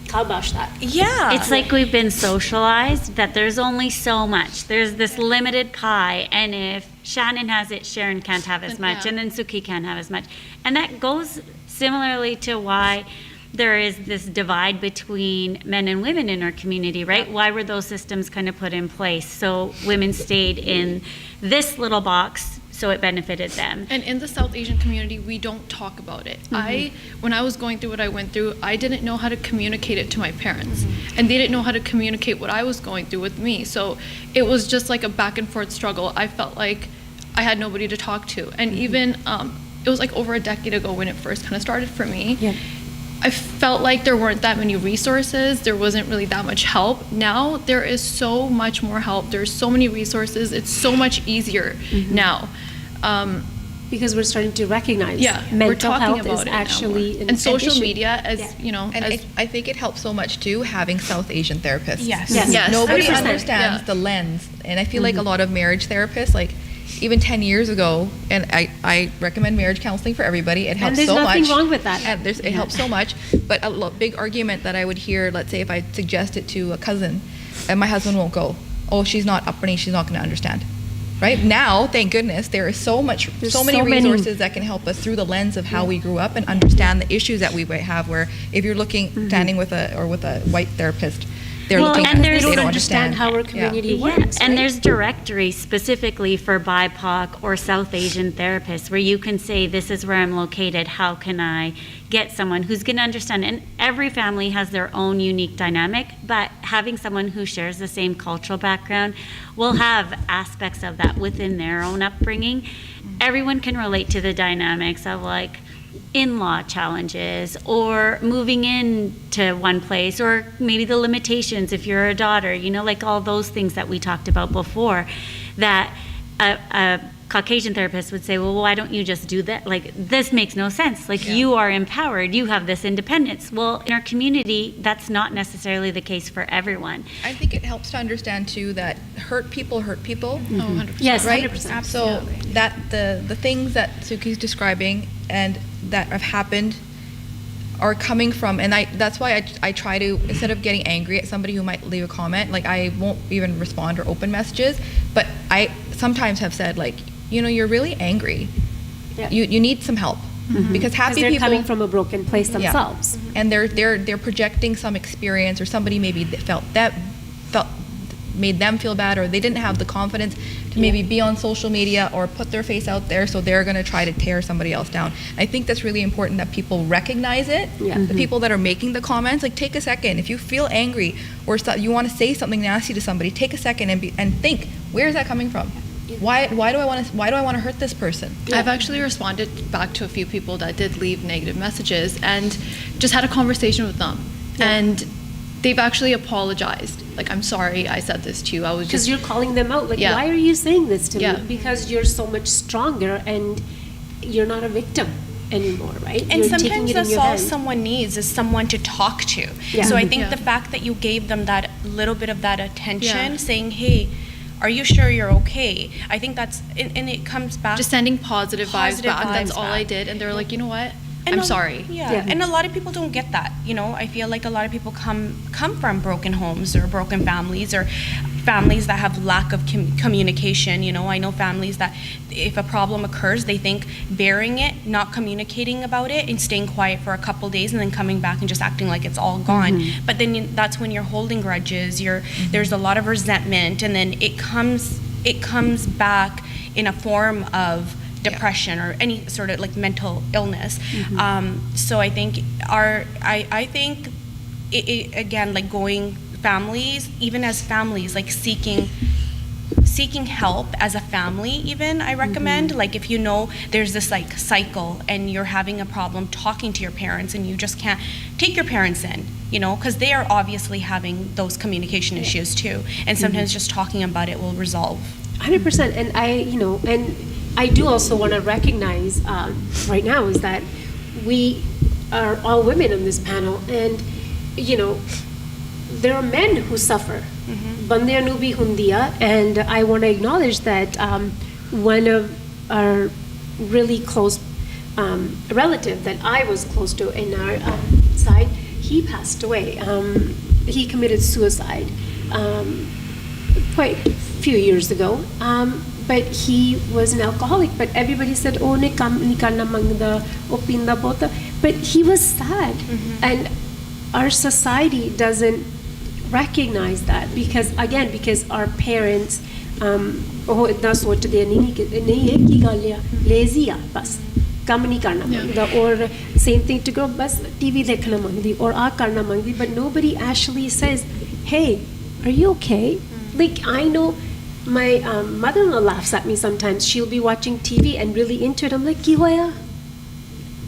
Kibosh that. Yeah. It's like we've been socialized that there's only so much. There's this limited pie, and if Shannon has it, Sharon can't have as much, and then Suki can't have as much. And that goes similarly to why there is this divide between men and women in our community, right? Why were those systems kind of put in place? So women stayed in this little box so it benefited them. And in the South Asian community, we don't talk about it. When I was going through what I went through, I didn't know how to communicate it to my parents. And they didn't know how to communicate what I was going through with me. So it was just like a back and forth struggle. I felt like I had nobody to talk to. And even, it was like over a decade ago when it first kind of started for me. I felt like there weren't that many resources. There wasn't really that much help. Now there is so much more help. There's so many resources. It's so much easier now. Because we're starting to recognize we're mental talking health about is it actually now. And social issue. media, as you know, And I think it helps so much too having South Asian therapists. Yes. Yes. Nobody 100%. understands the lens, and I feel like a lot of marriage therapists, like even 10 years ago, and I recommend marriage counseling for everybody. It helps there's so much. nothing wrong with that. And it helps so much. But a big argument that I would hear, let's say if I suggest it to a cousin, and my husband won't go. Oh, she's not upbringing. She's not going to understand. Right now, thank goodness, there is so many resources that can help us through the lens of how we grew up and understand the issues that we might have. Where if you're standing with a white therapist, they're looking and at they they don't understand how our community works. And right? there's directories specifically for BIPOC or South Asian therapists where you can say, this is where I'm located, how can I get someone who's going to understand? And every family has their own unique dynamic, but having someone who shares the same cultural background will have aspects of that within their own upbringing. Everyone can relate to the dynamics of like in-law challenges or moving into one place, or maybe the limitations if you're a daughter, you know, like all those things that we talked about before, that a Caucasian therapist would say, well, why don't you just do that? Like, this makes no sense. Like, you are empowered. You have this independence. Well, in our community, that's not necessarily the case for everyone. I think it helps to understand too that hurt people. Oh, 100%. Yes, Right? 100%. So that the things that Suki's describing and that have happened are coming from, and that's why I try to, instead of getting angry at somebody who might leave a comment, like I won't even respond or open messages, but I sometimes have said, like, you know, you're really angry. Yeah. You need some help. Because happy they're people coming from a broken place themselves. and they're projecting some experience, or somebody maybe that made them feel bad, or they didn't have the confidence to maybe be on social media or put their face out there, so they're going to try to tear somebody else down. I think that's really important that people recognize it. The people that are making the comments, like, take a second. If you feel angry or you want to say something nasty to somebody, take a second and think, where is that coming from? Why do I want to hurt this person? I've actually responded back to a few people that did leave negative messages and just had a conversation with them. And they've actually apologized. Like, I'm sorry I said this to you. I was Because just... you're calling them out. Like, why are you saying this to Yeah. me? Because you're so much stronger and you're not a victim anymore, right? And You're taking sometimes it in that's your all hand. someone needs is someone to talk to. Yeah. So I think Yeah. the fact that you gave them that little bit of that attention, Yeah. saying, hey, are you sure you're okay? I think that's, and it comes back. just sending positive vibes Positive back. That's vibes all I back. did. And they were like, you know what? And I'm a- sorry. Yeah. And a lot of people don't get that. You know, I feel like a lot of people come from broken homes or broken families, or families that have lack of communication. You know, I know families that if a problem occurs, they think bearing it, not communicating about it, and staying quiet for a couple days, and then coming back and just acting like it's all gone. But then that's when you're holding grudges. There's a lot of resentment, and then it comes back in a form of depression or any sort of like mental illness. So I think I think it again, like going families, even as families, like seeking help as a family, even I recommend. Like, if you know there's this like cycle and you're having a problem talking to your parents and you just can't take your parents in, you know, because they are obviously having those communication issues too, and sometimes just talking about it will resolve. 100%. And I do also want to recognize right now is that we are all women on this panel, and you know, there are men who suffer. Bandya Nubi Hundia, and I want to acknowledge that one of our really close relative that I was close to in our side, he passed away. He committed suicide quite a few years ago. But he was an alcoholic. But everybody said, "Oh, ni karna mangda, o pinda bota." But he was sad, and our society doesn't recognize that because our parents ਉਹ ਇਦਾਂ ਸੋਚਦੇ ਨਹੀਂ ਕਿ ਨਹੀਂ ਇਹ ਕੀ ਗੱਲ ਆ lazy ਆ ਬਸ ਕੰਮ ਨਹੀਂ ਕਰਨਾ ਮੰਗਦਾ ਔਰ same thing to go bus TV ਦੇਖਣਾ ਮੰਗਦੀ ਔਰ ਆ ਕਰਨਾ ਮੰਗਦੀ but nobody actually says hey are you okay like I know my mother-in-law laughs at me sometimes she'll be watching TV and really into it I'm like ਕੀ ਹੋਇਆ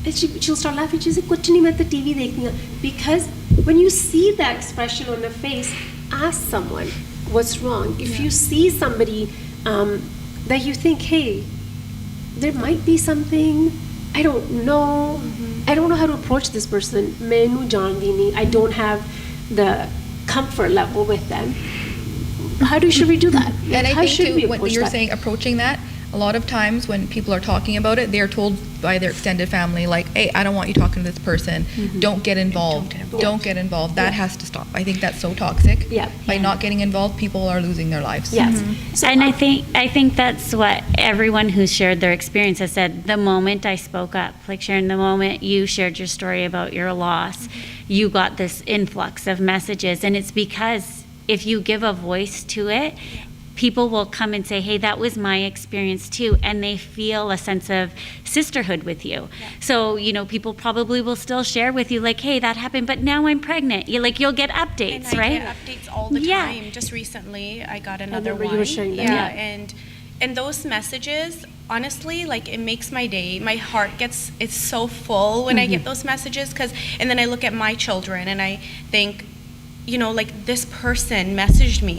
and she'll start laughing she's like ਕੁਛ ਨਹੀਂ ਮੈਂ ਤਾਂ TV ਦੇਖਦੀ ਹਾਂ because when you see that expression on the face ask someone what's wrong if you see somebody that you think hey there might be something I don't know I don't know how to approach this person mainu jaandi nahi I don't have the comfort level with them should we do that And I how think should we too, when approach you're that? saying approaching that, a lot of times when people are talking about it, they're told by their extended family, like, hey, I don't want you talking to this person. Don't get involved. Don't get involved. That has to stop. I think that's so toxic. Yeah. By not getting involved, people are losing their lives. Yes. So, And I think that's what everyone who's shared their experience has said. The moment I spoke up, like Sharon, the moment you shared your story about your loss, you got this influx of messages. And it's because if you give a voice to it, people will come and say, hey, that was my experience too. And they feel a sense of sisterhood with you. Yeah. So, people probably will still share with you like, hey, that happened, but now I'm pregnant. You'll get updates, and right? I get updates all the time. Just recently, I got another one. You were sharing that. Yeah, and those messages, honestly, like it makes my day. My heart it's so full when I get those messages and then I look at my children and I think, like this person messaged me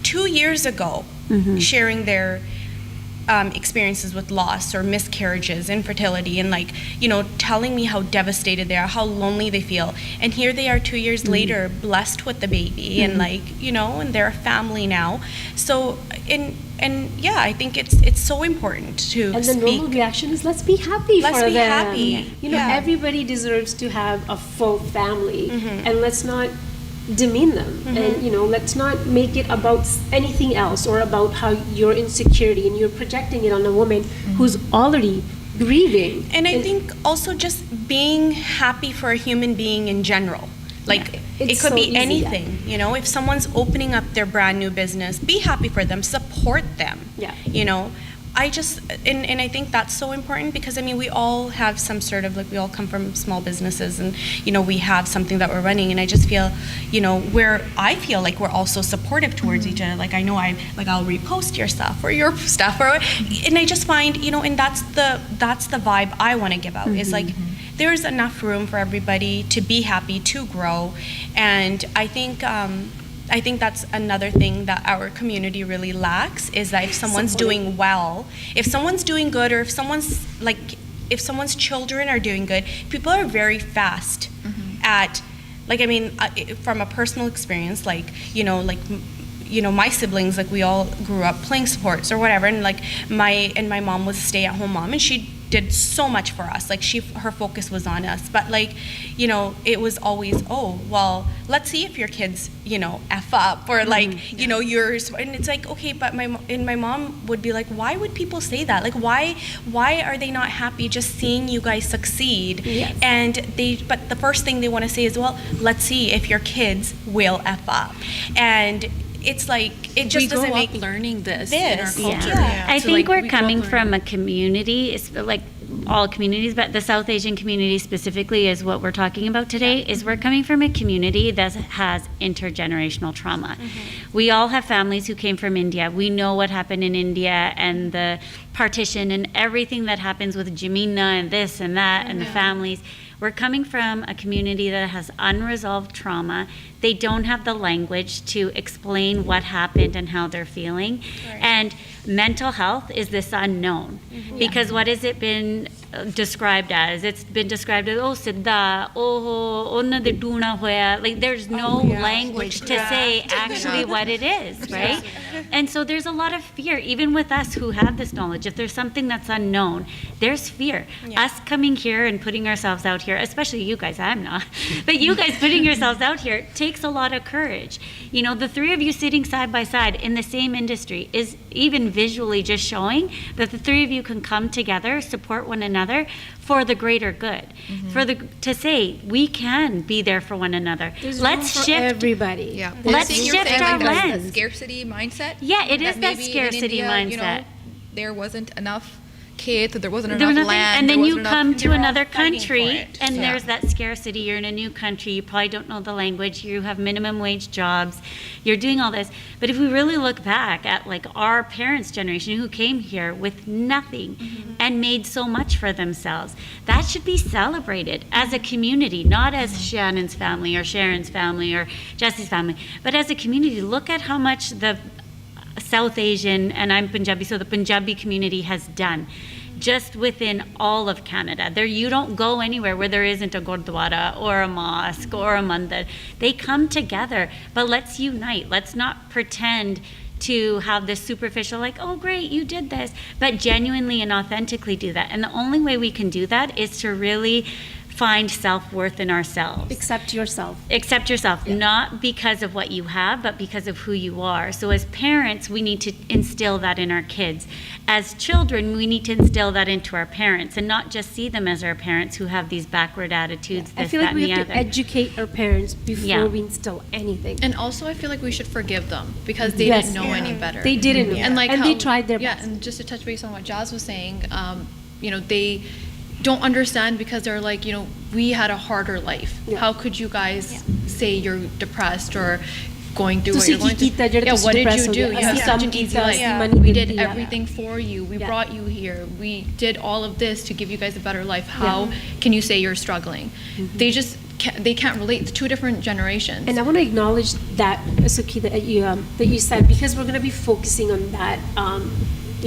2 years ago sharing their experiences with loss or miscarriages, infertility, and telling me how devastated they are, how lonely they feel. And here they are 2 years later, blessed with the baby, and and they're a family now. So, and yeah, I think it's so important to and the speak. normal reaction is let's be happy Let's for be them. happy. Everybody deserves to have a full family, and let's not demean them and let's not make it about anything else or about how your insecurity and you're projecting it on a woman who's already grieving. And I think also just being happy for a human being in general. Like it could be anything, if someone's opening up their brand new business, be happy for them, support them. I just, and I think that's so important because, we all have some sort of, we all come from small businesses and, we have something that we're running. And I just feel, where I feel like we're also supportive towards each other. Like, I know I'll repost your stuff or your stuff. And I just find, and that's the vibe I want to give out is like, there's enough room for everybody to be happy, to grow. And I think that's another thing that our community really lacks is that if someone's doing well, if someone's doing good, or if someone's children are doing good, people are very fast at, from a personal experience, my siblings, we all grew up playing sports or whatever, and my mom was a stay-at-home mom, and she did so much for us. Her focus was on us, but it was always, oh, well, let's see if your kids, F up or yours. And it's like, okay, but my mom would be like, why would people say that? Why are they not happy just seeing you guys succeed? Yes. And but the first thing they want to say is, well, let's see if your kids will F up. And it's it just doesn't make learning this in our culture. Yeah. I think we're coming from a community, it's all communities, but the South Asian community specifically is what we're talking about today, is we're coming from a community that has intergenerational trauma. We all have families who came from India. We know what happened in India and the partition and everything that happens with Jamina and this and that and the families. We're coming from a community that has unresolved trauma. They don't have the language to explain what happened and how they're feeling. Right. And mental health is this unknown. Because what has it been described as? It's been described as, oh, siddha, oh, onna de duna hoya. There's no language to say actually what it is, right? And so there's a lot of fear, even with us who have this knowledge. If there's something that's unknown, there's fear. Us coming here and putting ourselves out here, especially you guys, I'm not, but you guys putting yourselves out here takes a lot of courage. The three of you sitting side by side in the same industry is even visually just showing that the three of you can come together, support one another, another for the greater good. To say we can be there for one another. There's Let's room for shift everybody. Yeah. Let's I think shift you're our saying, like, lens. the scarcity mindset. Yeah, it is that maybe in scarcity India, mindset. You know, there wasn't enough kids, there wasn't There was enough nothing, land. and then there you wasn't come enough, to They're all another fighting for country, it. and Yeah. there's that scarcity. You're in a new country. You probably don't know the language. You have minimum wage jobs. You're doing all this. But if we really look back at like our parents' generation who came here with nothing and made so much for themselves, that should be celebrated as a community, not as Shannon's family or Sharon's family or Jesse's family, but as a community. Look at how much the South Asian, and I'm Punjabi, so the Punjabi community has done just within all of Canada. There, you don't go anywhere where there isn't a gurdwara or a mosque or a mandir. They come together, but let's unite. Let's not pretend to have this superficial, like, oh great, you did this, but genuinely and authentically do that. And the only way we can do that is to really find self-worth in ourselves. Accept yourself. Accept yourself, not because of what you have, but because of who you are. So as parents, we need to instill that in our kids. As children, we need to instill that into our parents and not just see them as our parents who have these backward attitudes, I this, feel that, like and we the have to other. educate our parents before Yeah. we instill anything. And also, I feel like we should forgive them because they Yes. didn't know any better. They didn't know. And like And how, they tried their yeah, best. and just to touch base on what Jazz was saying, you know, they don't understand because they're like, you know, we had a harder life. Yeah. How could you guys say you're depressed or going through what ਤੁਸੀਂ you're going Ki through? ਕੀਤਾ ਜਿਹੜਾ Yeah, ਤੁਸੀਂ what did depressed you ਹੋ do? ਗਏ? You have ਅਸੀਂ such ਕੰਮ an easy ਕੀਤਾ, life. ਅਸੀਂ money We ਦਿੱਤੀ did ਆ. everything for you. We Yeah. brought you here. We did all of this to give you guys a better life. How can you say you're struggling? They just they can't relate. It's two different generations. And I want to acknowledge that, Suki, that you said, because we're going to be focusing on that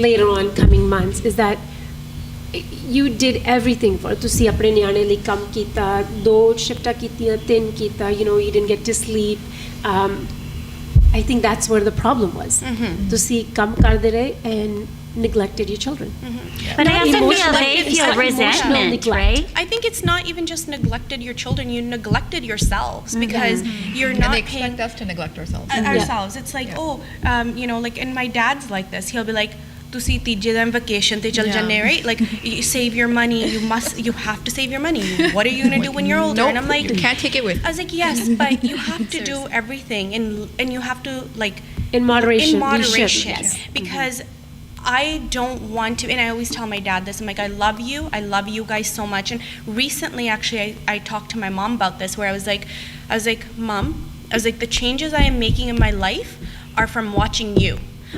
later on coming months, is that you did everything for ਤੁਸੀਂ ਆਪਣੇ ਨਿਆਣੇ ਲਈ ਕੰਮ ਕੀਤਾ 2 ਸ਼ਿਫਟਾਂ ਕੀਤੀਆਂ 3 ਕੀਤਾ you didn't get to sleep. I think that's where the problem was. ਤੁਸੀਂ ਕੰਮ ਕਰਦੇ ਰਹੇ and neglected your children. But I also feel Emotional- they it's feel like emotional resentment, neglect. right? I think it's not even just neglected your children, you neglected yourselves because you're And not they paying expect us to neglect ourselves. ourselves. It's like, like, and my dad's like this. He'll be like, ਤੁਸੀਂ ਤੀਜੇ ਦਿਨ vacation ਤੇ ਚਲ ਜਾਂਦੇ, right? Like, you save your money. You have to save your money. What are you gonna do when you're older? Nope, And I'm like, you can't take it with. I was like, yes, but you have to do everything, and you have to like In moderation. in we should, moderation, yes. because I don't want to, and I always tell my dad this, I'm like, I love you guys so much. And recently, actually, I talked to my mom about this, where I was like, Mom, the changes I am making in my life are from watching you.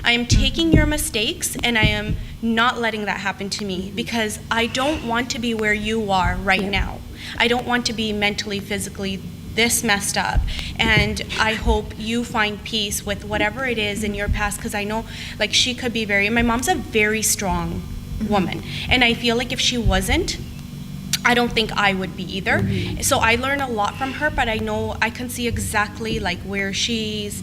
I am taking your mistakes and I am not letting that happen to me, because I don't want to be where you are right now. I don't want to be mentally, physically this messed up, and I hope you find peace with whatever it is in your past, because I know, like, she could be my mom's a very strong woman, and I feel like if she wasn't, I don't think I would be either. So I learn a lot from her, but I know I can see exactly like where she's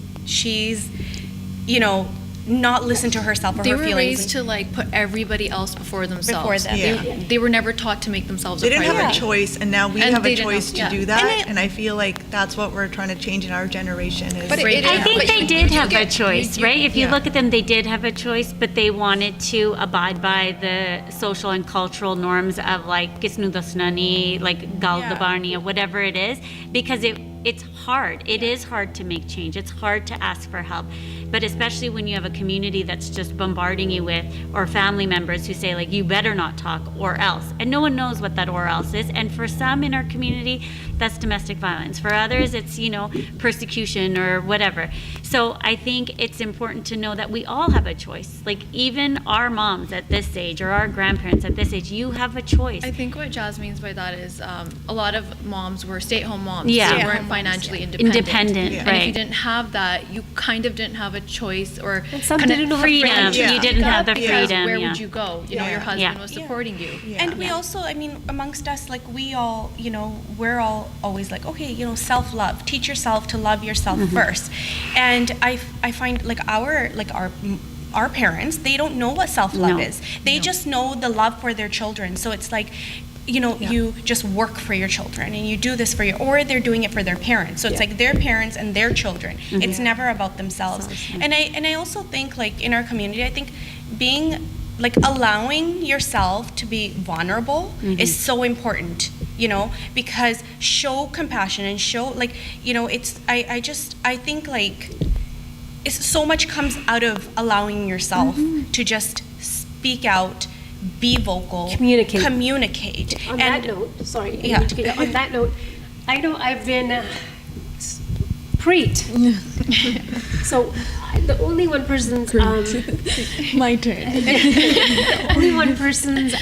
not listen to herself or They her were feelings. raised to like put everybody else before themselves. Before them. Yeah. They were never taught to make themselves They a didn't priority. have a choice, and now we And have a they didn't choice have- to yeah. do that. And I feel like that's what we're trying to change in our generation. Is But it- I think but they you- did you have a get- choice, you- right? If you yeah. look at them, they did have a choice, but they wanted to abide by the social and cultural norms of like kisnu dasnani, like gal gabarni, or whatever it is, because it's hard. It is hard to make change. It's hard to ask for help. But especially when you have a community that's just bombarding you with, or family members who say like, you better not talk or else. And no one knows what that or else is. And for some in our community, that's domestic violence. For others, it's, persecution or whatever. So I think it's important to know that we all have a choice. Like even our moms at this age or our grandparents at this age, you have a choice. I think what Jazz means by that is a lot of moms were stay-at-home moms. Yeah. They weren't financially independent. Independent, And if right. you didn't have that, you kind of didn't have a choice, or And some kind of didn't know freedom. friends. You didn't have the because freedom. where yeah. would you go? Your husband Yeah. was supporting you. And we also, I mean, amongst us, like we all, we're all always like, okay, self-love. Teach yourself to love yourself first. And I find like our parents, they don't know what self-love No. is. They just know the love for their children. So it's like, you just work for your children and you do this for or they're doing it for their parents. So it's like their parents and their children. It's never about themselves. And I also think like in our community, I think being like allowing yourself to be vulnerable is so important, you know, because show compassion and show like, you know, it's I think like it's so much comes out of allowing yourself to just speak out, be vocal, communicate. On that note, sorry, on that note, I know I've been preet. So the only one person's My turn. only one person's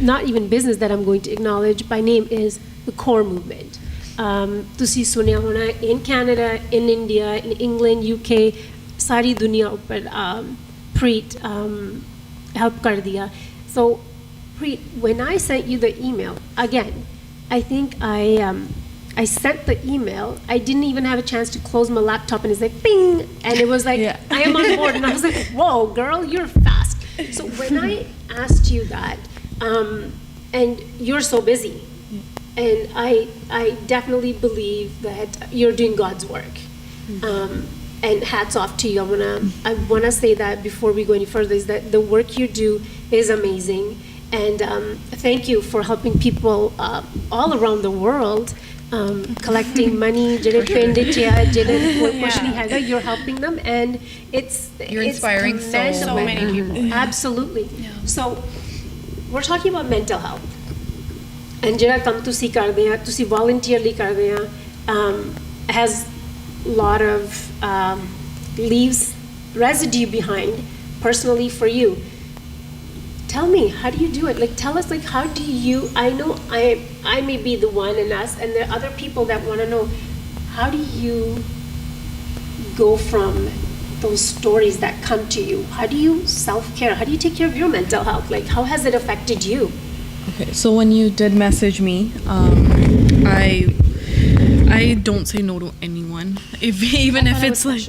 not even business that I'm going to acknowledge by name is the Kaur movement. ਤੁਸੀਂ ਸੁਣਿਆ ਹੋਣਾ in Canada, in India, in England, UK, ਸਾਰੀ ਦੁਨੀਆ ਉੱਪਰ preet help ਕਰ ਦਿਆ. So preet, when I sent you the email, again, I think I sent the email. I didn't even have a chance to close my laptop, and it's like, ping, and it was like, I am on board, and I was like, whoa, girl, you're fast. So when I asked you that, and you're so busy, and I definitely believe that you're doing God's work, and hats off to you. I wanna say that before we go any further, is that the work you do is amazing, and thank you for helping people all around the world. Collecting money, you're helping them, and You're inspiring so many people. Absolutely. So we're talking about mental health, and ਜਿਹੜਾ ਕੰਮ ਤੁਸੀਂ ਕਰਦੇ ਆ, ਤੁਸੀਂ voluntarily ਕਰਦੇ ਆ, has a lot of leaves residue behind personally for you. Tell me, how do you do it? Like, tell us, like, how do you, I know I may be the one and us, and there are other people that want to know, how do you go from those stories that come to you? How do you self-care? How do you take care of your mental health? Like, how has it affected you? Okay, so when you did message me, I don't say no to anyone, even if it's like,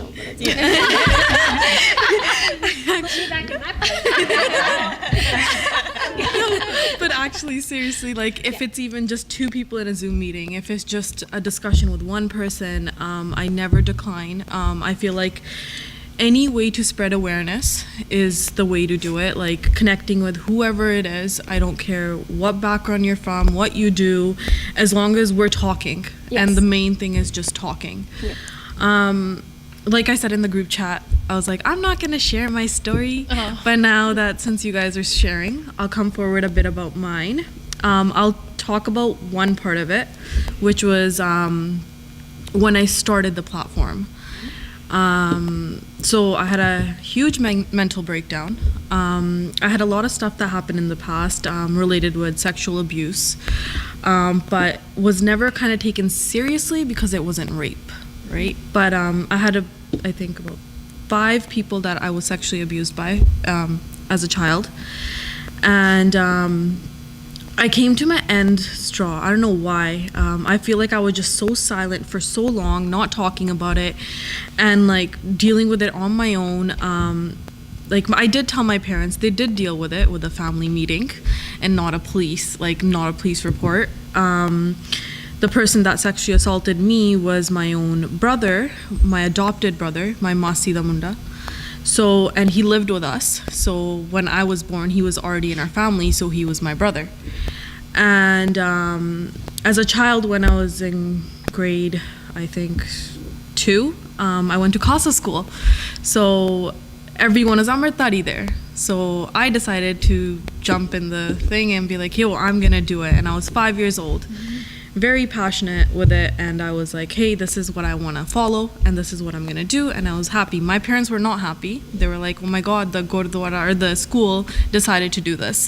but actually, seriously, like if it's even just 2 people in a Zoom meeting, if it's just a discussion with one person, I never decline. I feel like any way to spread awareness is the way to do it, like connecting with whoever it is. I don't care what background you're from, what you do, as long as we're talking. Yes. And the main thing is just talking. Yeah. Like I said in the group chat, I was like, I'm not going to share my story. But now that since you guys are sharing, I'll come forward a bit about mine. I'll talk about one part of it, which was when I started the platform. So I had a huge mental breakdown. I had a lot of stuff that happened in the past related with sexual abuse, but was never kind of taken seriously because it wasn't rape, right? But I had I think about 5 people that I was sexually abused by as a child, and I came to my end straw. I don't know why. I feel like I was just so silent for so long, not talking about it, and like dealing with it on my own. Like I did tell my parents, they did deal with it with a family meeting, and not a police report. The person that sexually assaulted me was my own brother, my adopted brother, my Masi da Munda. So, and he lived with us. So when I was born, he was already in our family, so he was my brother. And as a child, when I was in grade, I think 2, I went to Casa school. So everyone is Amritari there. So I decided to jump in the thing and be like, yo, I'm gonna do it. And I was 5 years old. Very passionate with it, and I was like, hey, this is what I want to follow, and this is what I'm going to do, and I was happy. My parents were not happy. They were like, oh my god, the Gurdwara or the school decided to do this,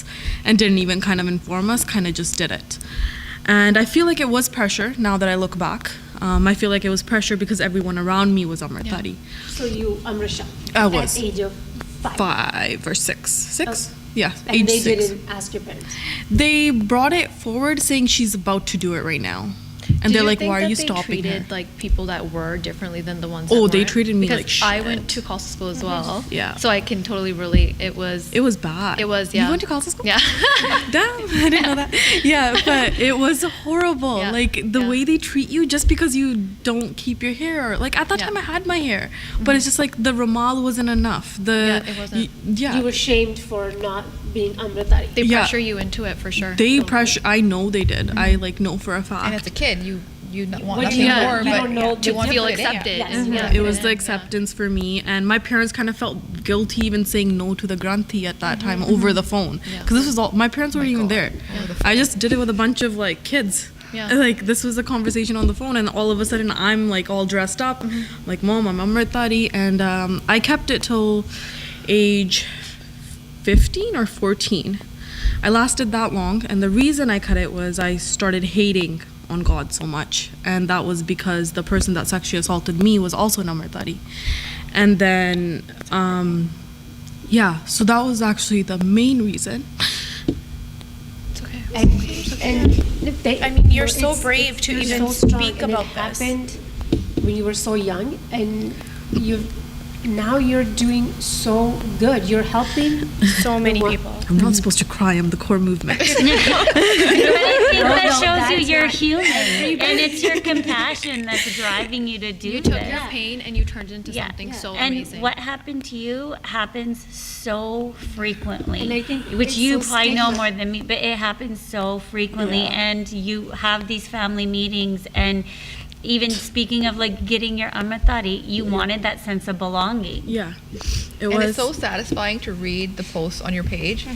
and didn't even kind of inform us, kind of just did it. And I feel like it was pressure now that I look back. I feel like it was pressure because everyone around me was Amritari. So you Amrisha I was at age of 5 or 6. 6? Okay. Yeah, and age they 6. didn't ask your parents? They brought it forward saying she's about to do it right now. And Did they're you like, think why are that you they stopping treated her? like people that were differently than the ones Oh, that they weren't? treated me Because like shit. I went to Coastal School as well. Yeah. So I can totally relate. It was bad. It was, yeah. You went to Coastal School? Yeah. Damn, I didn't know that. Yeah, but it was horrible. Yeah. Like the Yeah. way they treat you just because you don't keep your hair. Like at that Yeah. time I had my hair, but it's just like the ramal wasn't enough. Yeah, it wasn't. Yeah. You were shamed for not being Amritari. They Yeah. pressure you into it for sure. They pressure. I know they did. I like know for a fact. And as a kid, you want When nothing you- more, you but don't know you the want feel to fit in. accepted. Yes. and Yeah. fit It was in, the yeah. acceptance for me, and my parents kind of felt guilty even saying no to the granthi at that time over the phone, Yeah. because this was all my parents weren't even God. there. I just did it with a bunch of like kids. Yeah. Like this was a conversation on the phone, and all of a sudden I'm like all dressed up, like Mom, I'm Amritari, and I kept it till age 15 or 14. I lasted that long, and the reason I cut it was I started hating on God so much, and that was because the person that sexually assaulted me was also an Amritari. And then so that was actually the main reason. It's okay. And they, I mean, you're you so know, brave to you're even so strong, speak and about it this. happened when you were so young, and now you're doing so good. You're helping So many What- people. I'm not supposed to cry, I'm the core movement. But I think that no, shows that's you you're not- human, and it's your compassion that's driving you to do You this. took your pain and you turned it into something so and amazing. what happened to you happens so frequently, And I think which it's you so probably know stigma. more than me, but it happens so frequently, and you have these family meetings, and even speaking of like getting your Amritari, you wanted that sense of belonging. Yeah, it And was. it's so satisfying to read the posts on your page,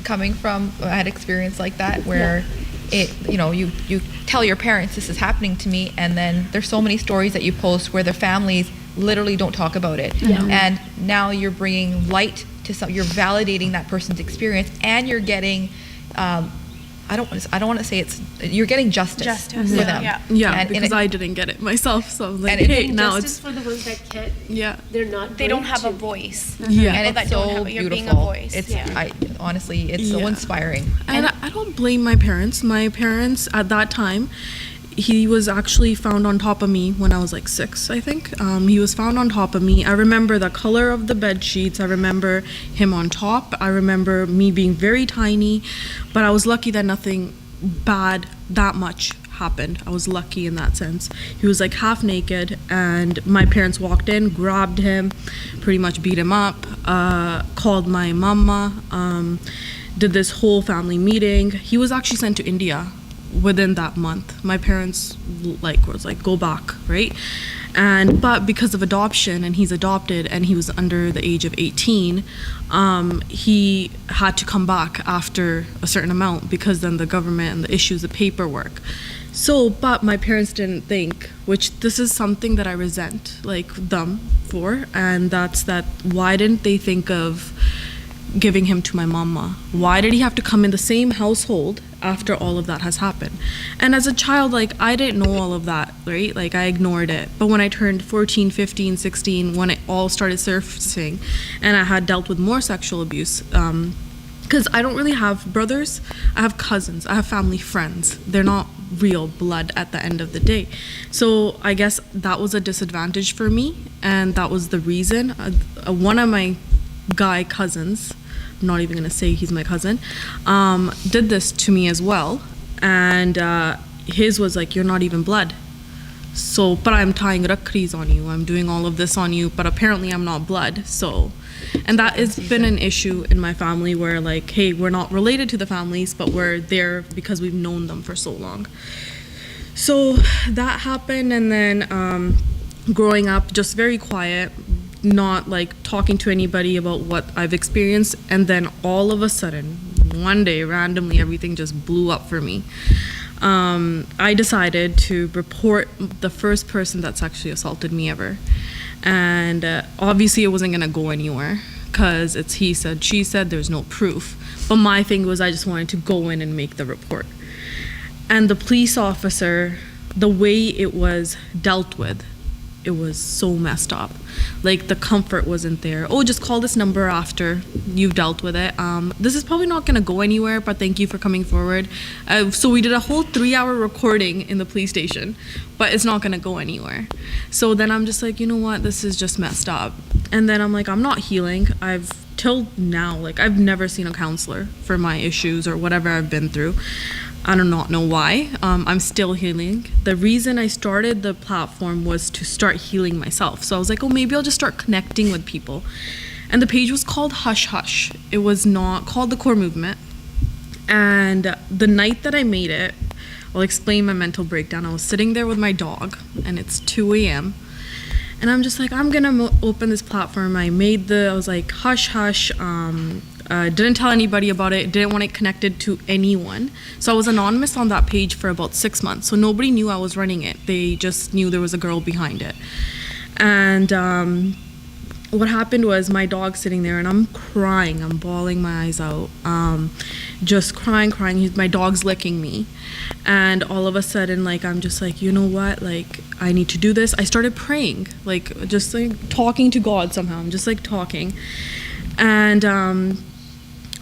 coming from I had experience like that where you tell your parents this is happening to me, and then there's so many stories that you post where the families literally don't talk about it, and now you're bringing light to you're validating that person's experience, and you're getting. I don't want to say you're getting justice for them. Yeah, And because it- I didn't get it myself, so I was like, And it- hey, getting now justice it's for the ones that can't. yeah. They're not. They don't brave have a to. voice. Yeah. And that it's don't so have it. You're beautiful. being a voice. It's Yeah. honestly, it's so Yeah. inspiring. And I don't blame my parents. My parents at that time, he was actually found on top of me when I was like 6, I think. He was found on top of me. I remember the color of the bed sheets. I remember him on top. I remember me being very tiny, but I was lucky that nothing bad that much happened. I was lucky in that sense. He was like half naked, and my parents walked in, grabbed him, pretty much beat him up, called my mama, did this whole family meeting. He was actually sent to India within that month. My parents was like go back, right? But because of adoption, and he's adopted, and he was under the age of 18, he had to come back after a certain amount, because then the government and the issues of paperwork. So, but my parents didn't think, which this is something that I resent like them for, and that's that why didn't they think of giving him to my mama? Why did he have to come in the same household after all of that has happened? And as a child, like, I didn't know all of that, right? Like, I ignored it. But when I turned 14, 15, 16, when it all started surfacing, and I had dealt with more sexual abuse, because I don't really have brothers, I have cousins, I have family friends. They're not real blood at the end of the day. So I guess that was a disadvantage for me, and that was the reason. One of my guy cousins, I'm not even gonna say he's my cousin, did this to me as well, and his was like, you're not even blood. So, but I'm tying rakris on you, I'm doing all of this on you, but apparently I'm not blood. So, and that has been an issue in my family where like, hey, we're not related to the families, but we're there because we've known them for so long. So that happened, and then growing up, just very quiet, not like talking to anybody about what I've experienced, and then all of a sudden, one day, randomly, everything just blew up for me. I decided to report the first person that sexually assaulted me ever, and obviously it wasn't gonna go anywhere because it's he said, she said, there's no proof. But my thing was I just wanted to go in and make the report. And the police officer, the way it was dealt with it was so messed up. Like the comfort wasn't there. Oh, just call this number after you've dealt with it. This is probably not gonna go anywhere, but thank you for coming forward. So we did a whole 3-hour recording in the police station, but it's not gonna go anywhere. So then I'm just like, you know what, this is just messed up. And then I'm like, I'm not healing. Till now, like I've never seen a counselor for my issues or whatever I've been through. I do not know why. I'm still healing. The reason I started the platform was to start healing myself. So I was like, oh, maybe I'll just start connecting with people. And the page was called Hush Hush. It was not called the Core Movement. And the night that I made it, I'll explain my mental breakdown. I was sitting there with my dog, and it's 2 a.m. And I'm just like, I'm gonna open this platform. I was like, hush, hush. Didn't tell anybody about it, didn't want it connected to anyone. So I was anonymous on that page for about 6 months. So nobody knew I was running it. They just knew there was a girl behind it. And what happened was my dog's sitting there and I'm crying. I'm bawling my eyes out. Just crying. My dog's licking me. And all of a sudden, like, I'm just like, you know what? Like, I need to do this. I started praying, like, just like talking to God somehow. I'm just like talking. And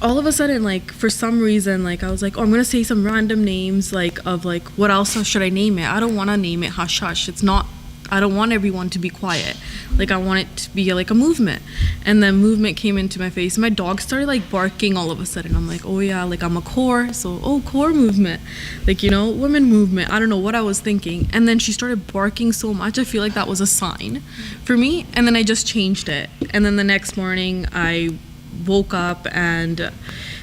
all of a sudden, like, for some reason, like, I was like, oh, I'm gonna say some random names, like, of like, what else should I name it? I don't want to name it Hush Hush. I don't want everyone to be quiet. Like, I want it to be like a movement. And then movement came into my face. My dog started like barking all of a sudden. I'm like, oh yeah, like I'm a core. So, oh, core movement. Like, you know, women movement. I don't know what I was thinking. And then she started barking so much. I feel like that was a sign for me. And then I just changed it. And then the next morning I woke up and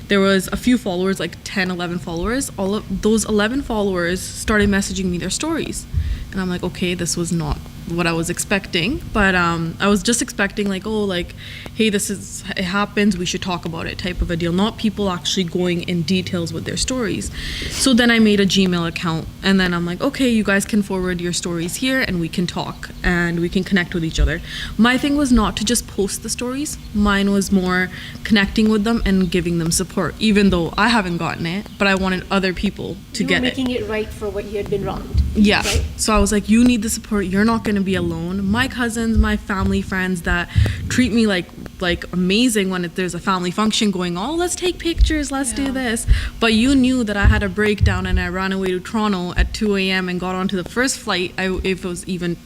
there was a few followers, like 10, 11 followers. All of those 11 followers started messaging me their stories. And I'm like, okay, this was not what I was expecting. But I was just expecting like, oh, like, hey, it happens, we should talk about it type of a deal. Not people actually going in details with their stories. So then I made a Gmail account. And then I'm like, okay, you guys can forward your stories here and we can talk and we can connect with each other. My thing was not to just post the stories. Mine was more connecting with them and giving them support, even though I haven't gotten it, but I wanted other people to get it. You were making it right for what you had been wronged. Yeah. Right? So I was like, you need the support. You're not going to be alone. My cousins, my family, friends that treat me like amazing when there's a family function going on. Oh, let's take pictures. Let's do this. But you knew that I had a breakdown and I ran away to Toronto at 2 a.m. and got onto the first flight. If it was even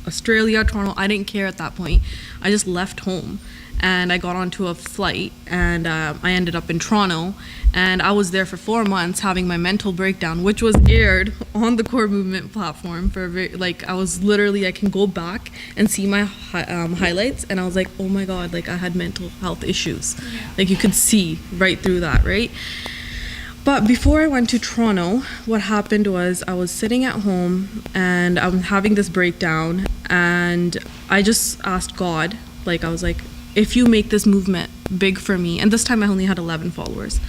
Australia, Toronto, I didn't care at that point. I just left home. And I got onto a flight and I ended up in Toronto and I was there for 4 months having my mental breakdown, which was aired on the Core Movement platform for I can go back and see my highlights and I was like, oh my God, like I had mental health issues. Like you could see right through that, right? But before I went to Toronto, what happened was I was sitting at home and I'm having this breakdown and I just asked God, like I was like, if you make this movement big for me, and this time I only had 11 followers,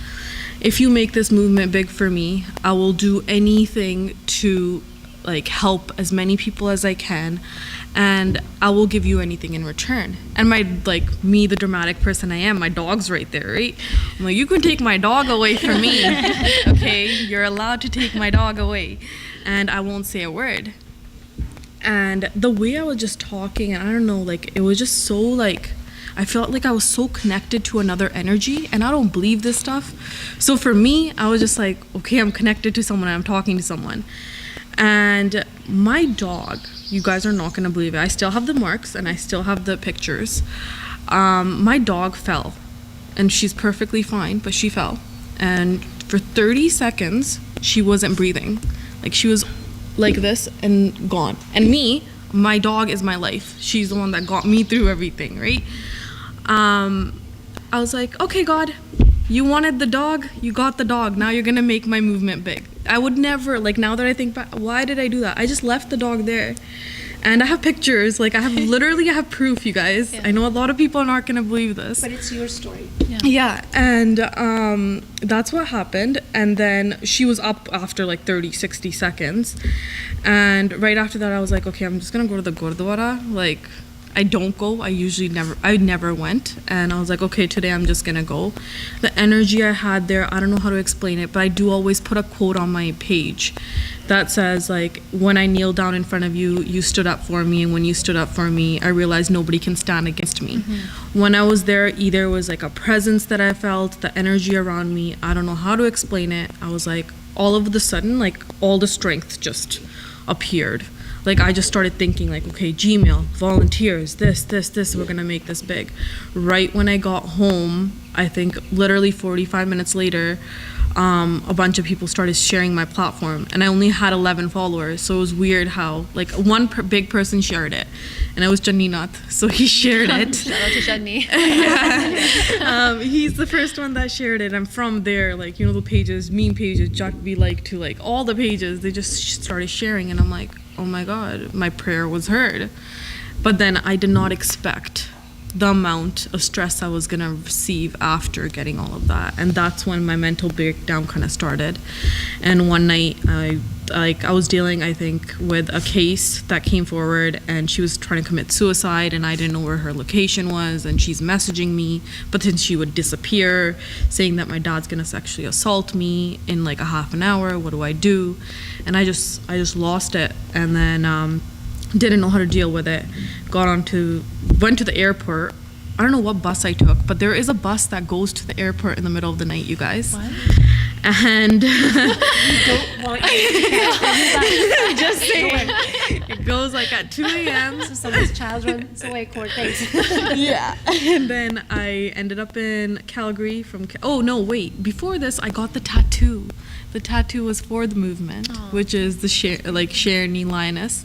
if you make this movement big for me, I will do anything to like help as many people as I can, and I will give you anything in return. And me, the dramatic person I am, my dog's right there, right? I'm like, you can take my dog away from me, okay? You're allowed to take my dog away, and I won't say a word. And the way I was just talking, and I don't know, like it was just so like, I felt like I was so connected to another energy, and I don't believe this stuff. So for me, I was just like, okay, I'm connected to someone, I'm talking to someone. And my dog, you guys are not gonna believe it. I still have the marks and I still have the pictures. My dog fell, and she's perfectly fine, but she fell. And for 30 seconds, she wasn't breathing. Like she was like this and gone. And me, my dog is my life. She's the one that got me through everything, right? I was like, okay, God, you wanted the dog, you got the dog. Now you're gonna make my movement big. I would never, like now that I think back, why did I do that? I just left the dog there. And I have pictures, like I have proof, you guys. Yeah. I know a lot of people aren't gonna believe this. But it's your story. Yeah, and that's what happened. And then she was up after like 30, 60 seconds. And right after that, I was like, okay, I'm just gonna go to the Gurdwara. Like, I don't go. I never went. And I was like, okay, today I'm just gonna go. The energy I had there, I don't know how to explain it, but I do always put a quote on my page that says, like, when I kneeled down in front of you, you stood up for me, and when you stood up for me, I realized nobody can stand against me. When I was there, either it was like a presence that I felt, the energy around me, I don't know how to explain it. I was like, all of a sudden, like, all the strength just appeared. Like, I just started thinking, like, okay, Gmail, volunteers, this, we're gonna make this big. Right when I got home, I think literally 45 minutes later, a bunch of people started sharing my platform, and I only had 11 followers, so it was weird how, like, one big person shared it, and it was Janinath, so he shared it. Shout out to Shani. He's the first one that shared it, and from there, like, you know, the pages, meme pages, Jack be like to, like, all the pages, they just started sharing, and I'm like, oh my God, my prayer was heard. But then I did not expect the amount of stress I was gonna receive after getting all of that, and that's when my mental breakdown kind of started. And one night I was dealing, I think, with a case that came forward, and she was trying to commit suicide, and I didn't know where her location was, and she's messaging me, but then she would disappear, saying that my dad's gonna sexually assault me in like a half an hour. What do I do? And I just lost it, and then didn't know how to deal with it. Went to the airport. I don't know what bus I took, but there is a bus that goes to the airport in the middle of the night, you guys. What? And Don't want you. just saying, it goes like at 2 a.m. So someone's child runs away, Kaur, thanks. Yeah. And then I ended up in Calgary before this I got the tattoo. The tattoo was for the movement, which is the Sharni Lioness.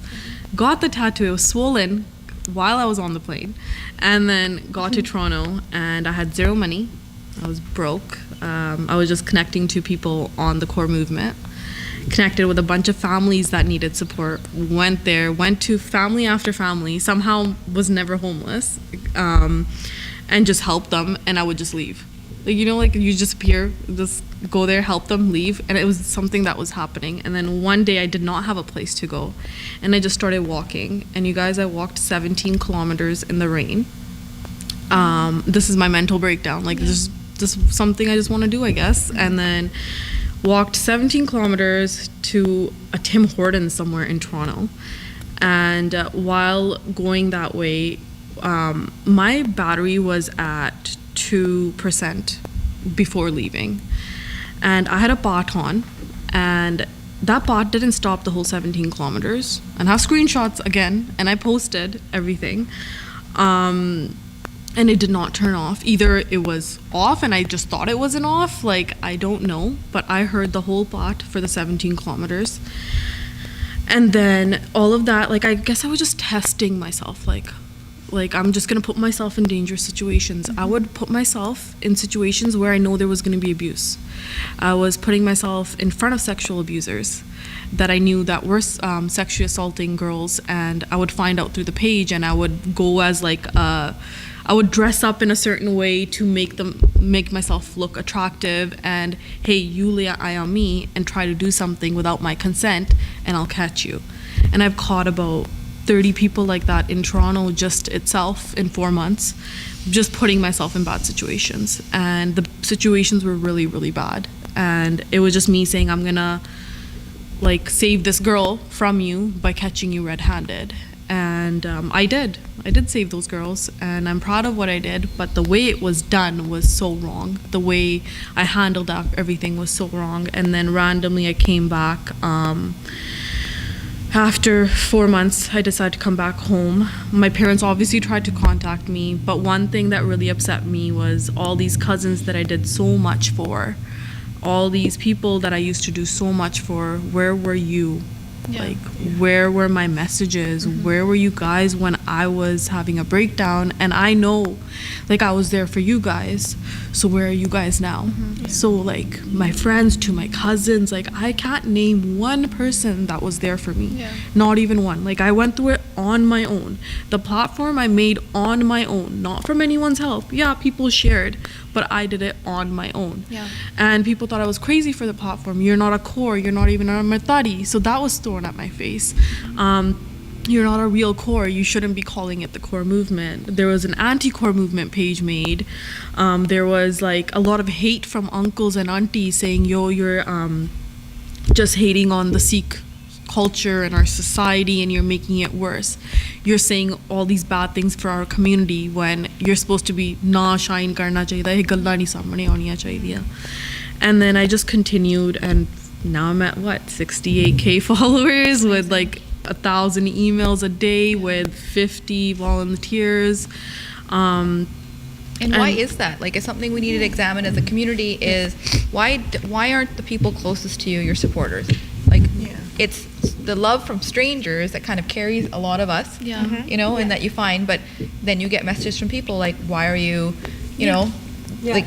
Got the tattoo, it was swollen while I was on the plane, and then got to Toronto, and I had zero money. I was broke. I was just connecting to people on the core movement, connected with a bunch of families that needed support, went to family after family, somehow was never homeless, and just helped them, and I would just leave. Like, you know, like, you just appear, just go there, help them, leave, and it was something that was happening. And then one day I did not have a place to go, and I just started walking, and you guys, I walked 17 kilometers in the rain. This is my mental breakdown, like, this is something I just want to do, I guess. And then walked 17 kilometers to a Tim Hortons somewhere in Toronto, and while going that way, my battery was at 2% before leaving, and I had a bot on, and that bot didn't stop the whole 17 kilometers, and I have screenshots again, and I posted everything, and it did not turn off. Either it was off and I just thought it wasn't off, like, I don't know, but I heard the whole bot for the 17 kilometers. And then all of that, like, I guess I was just testing myself, like I'm just gonna put myself in dangerous situations. I would put myself in situations where I know there was gonna be abuse. I was putting myself in front of sexual abusers that I knew that were sexually assaulting girls, and I would find out through the page, and I would go as like I would dress up in a certain way to make myself look attractive, and hey, you lay an eye on me and try to do something without my consent, and I'll catch you. And I've caught about 30 people like that in Toronto just itself in 4 months, just putting myself in bad situations. And the situations were really, really bad. And it was just me saying, I'm gonna like save this girl from you by catching you red-handed. And I did save those girls, and I'm proud of what I did, but the way it was done was so wrong. The way I handled everything was so wrong. And then randomly I came back, after 4 months, I decided to come back home. My parents obviously tried to contact me, but one thing that really upset me was all these cousins that I did so much for, all these people that I used to do so much for, where were you? Like, where were my messages? Where were you guys when I was having a breakdown? And I know, like, I was there for you guys, so where are you guys now? So, like, my friends to my cousins, like, I can't name one person that was there for me. Not even one. Like, I went through it on my own. The platform I made on my own, not from anyone's help. Yeah, people shared, but I did it on my own. And people thought I was crazy for the platform. You're not a Kaur, you're not even a Matari. So that was thrown at my face. you're not a real core. You shouldn't be calling it the core movement. There was an anti-core movement page made. There was like a lot of hate from uncles and aunties saying, yo, you're just hating on the Sikh culture and our society and you're making it worse. You're saying all these bad things for our community when you're supposed to be na shine karna chahiye, ye gallan nahi samne aaniyan chahidiyan. And then I just continued, and now I'm at what, 68K followers with like 1,000 emails a day with 50 volunteers. And why is that? Like, it's something we need to examine as a community is why aren't the people closest to you your supporters? Like, it's the love from strangers that kind of carries a lot of us, you know, and that you find, but then you get messages from people like, why are you, you know, like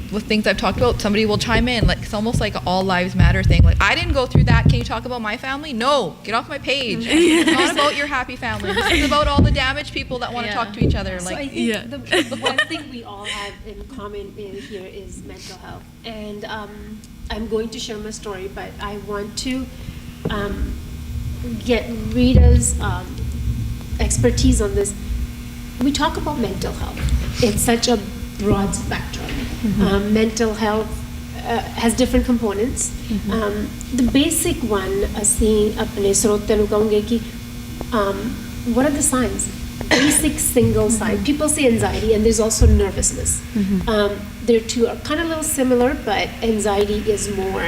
with things I've talked about, somebody will chime in, like it's almost like an all lives matter thing. Like, I didn't go through that. Can you talk about my family? No, get off my page. It's not about your happy family. This is about all the damaged people that want to talk to each other. So Like, I think the one thing we all have in common here is mental health. And I'm going to share my story, but I want to get Rita's expertise on this. We talk about mental health. It's such a broad spectrum. Mental health has different components. The basic one, ਅਸੀਂ ਆਪਣੇ ਸਰੋਤਿਆਂ ਨੂੰ ਕਹੂੰਗੇ ਕਿ what are the signs? Basic single sign. People say anxiety, and there's also nervousness. Their two are kind of a little similar, but anxiety is more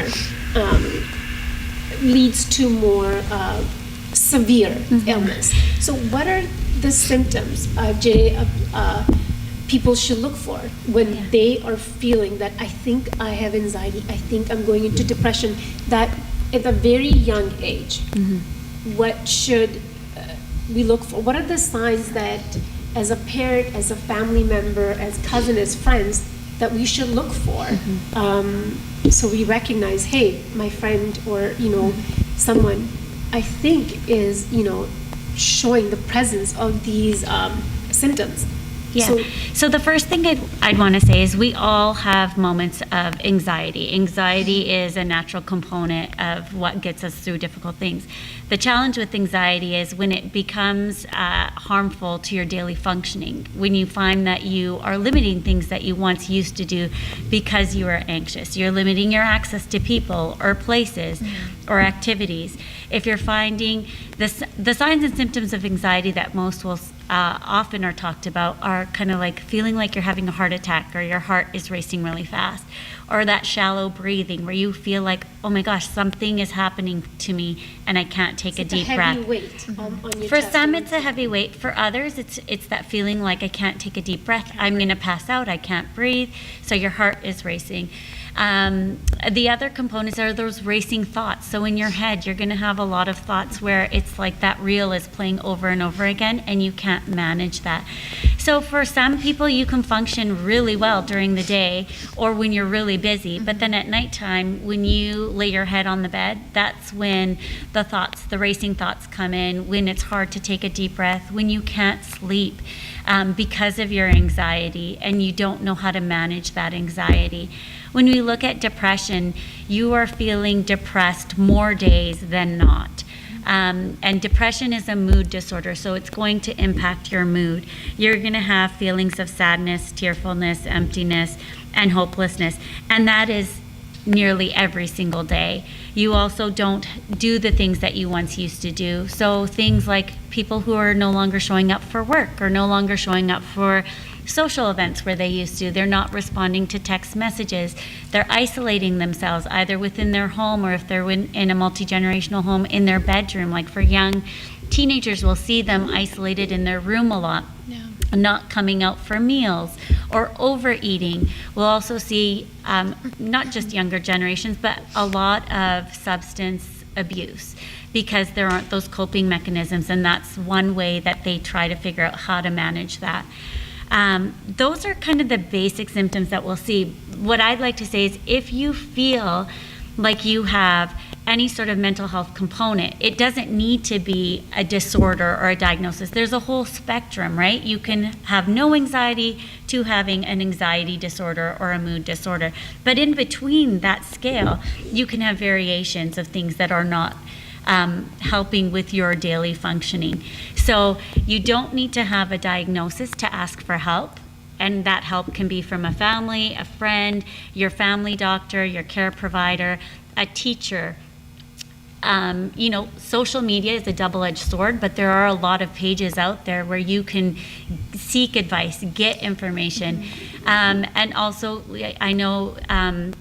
leads to more severe illness. So what are the symptoms people should look for when they are feeling that I think I have anxiety, I think I'm going into depression, that at a very young age, what should we look for? What are the signs that as a parent, as a family member, as cousin, as friends, that we should look for? So we recognize, hey, my friend or, you know, someone I think is, you know, showing the presence of these symptoms. Yeah. So the first thing I'd want to say is we all have moments of anxiety. Anxiety is a natural component of what gets us through difficult things. The challenge with anxiety is when it becomes harmful to your daily functioning, when you find that you are limiting things that you once used to do because you are anxious. You're limiting your access to people or places or activities. If you're finding the signs and symptoms of anxiety that most will often are talked about are kind of like feeling like you're having a heart attack or your heart is racing really fast, or that shallow breathing where you feel like, oh my gosh, something is happening to me and I can't take a deep breath. It's a heavy weight on your For chest. some, it's a heavy weight. For others, it's that feeling like I can't take a deep breath. I'm going to pass out. I can't breathe. So your heart is racing. The other components are those racing thoughts. So in your head, you're going to have a lot of thoughts where it's like that reel is playing over and over again, and you can't manage that. So for some people, you can function really well during the day or when you're really busy. But then at nighttime, when you lay your head on the bed, that's when the thoughts, the racing thoughts come in, when it's hard to take a deep breath, when you can't sleep because of your anxiety and you don't know how to manage that anxiety. When we look at depression, you are feeling depressed more days than not. And depression is a mood disorder, so it's going to impact your mood. You're going to have feelings of sadness, tearfulness, emptiness, and hopelessness. And that is nearly every single day. You also don't do the things that you once used to do. So things like people who are no longer showing up for work or no longer showing up for social events where they used to. They're not responding to text messages. They're isolating themselves either within their home or if they're in a multi-generational home in their bedroom. Like for young teenagers, we'll see them isolated in their room a lot. Not coming out for meals or overeating. We'll also see not just younger generations, but a lot of substance abuse because there aren't those coping mechanisms, and that's one way that they try to figure out how to manage that. Those are kind of the basic symptoms that we'll see. What I'd like to say is if you feel like you have any sort of mental health component, it doesn't need to be a disorder or a diagnosis. There's a whole spectrum, right? You can have no anxiety to having an anxiety disorder or a mood disorder. But in between that scale, you can have variations of things that are not helping with your daily functioning. So you don't need to have a diagnosis to ask for help. And that help can be from a family, a friend, your family doctor, your care provider, a teacher. Social media is a double-edged sword, but there are a lot of pages out there where you can seek advice, get information. And also, I know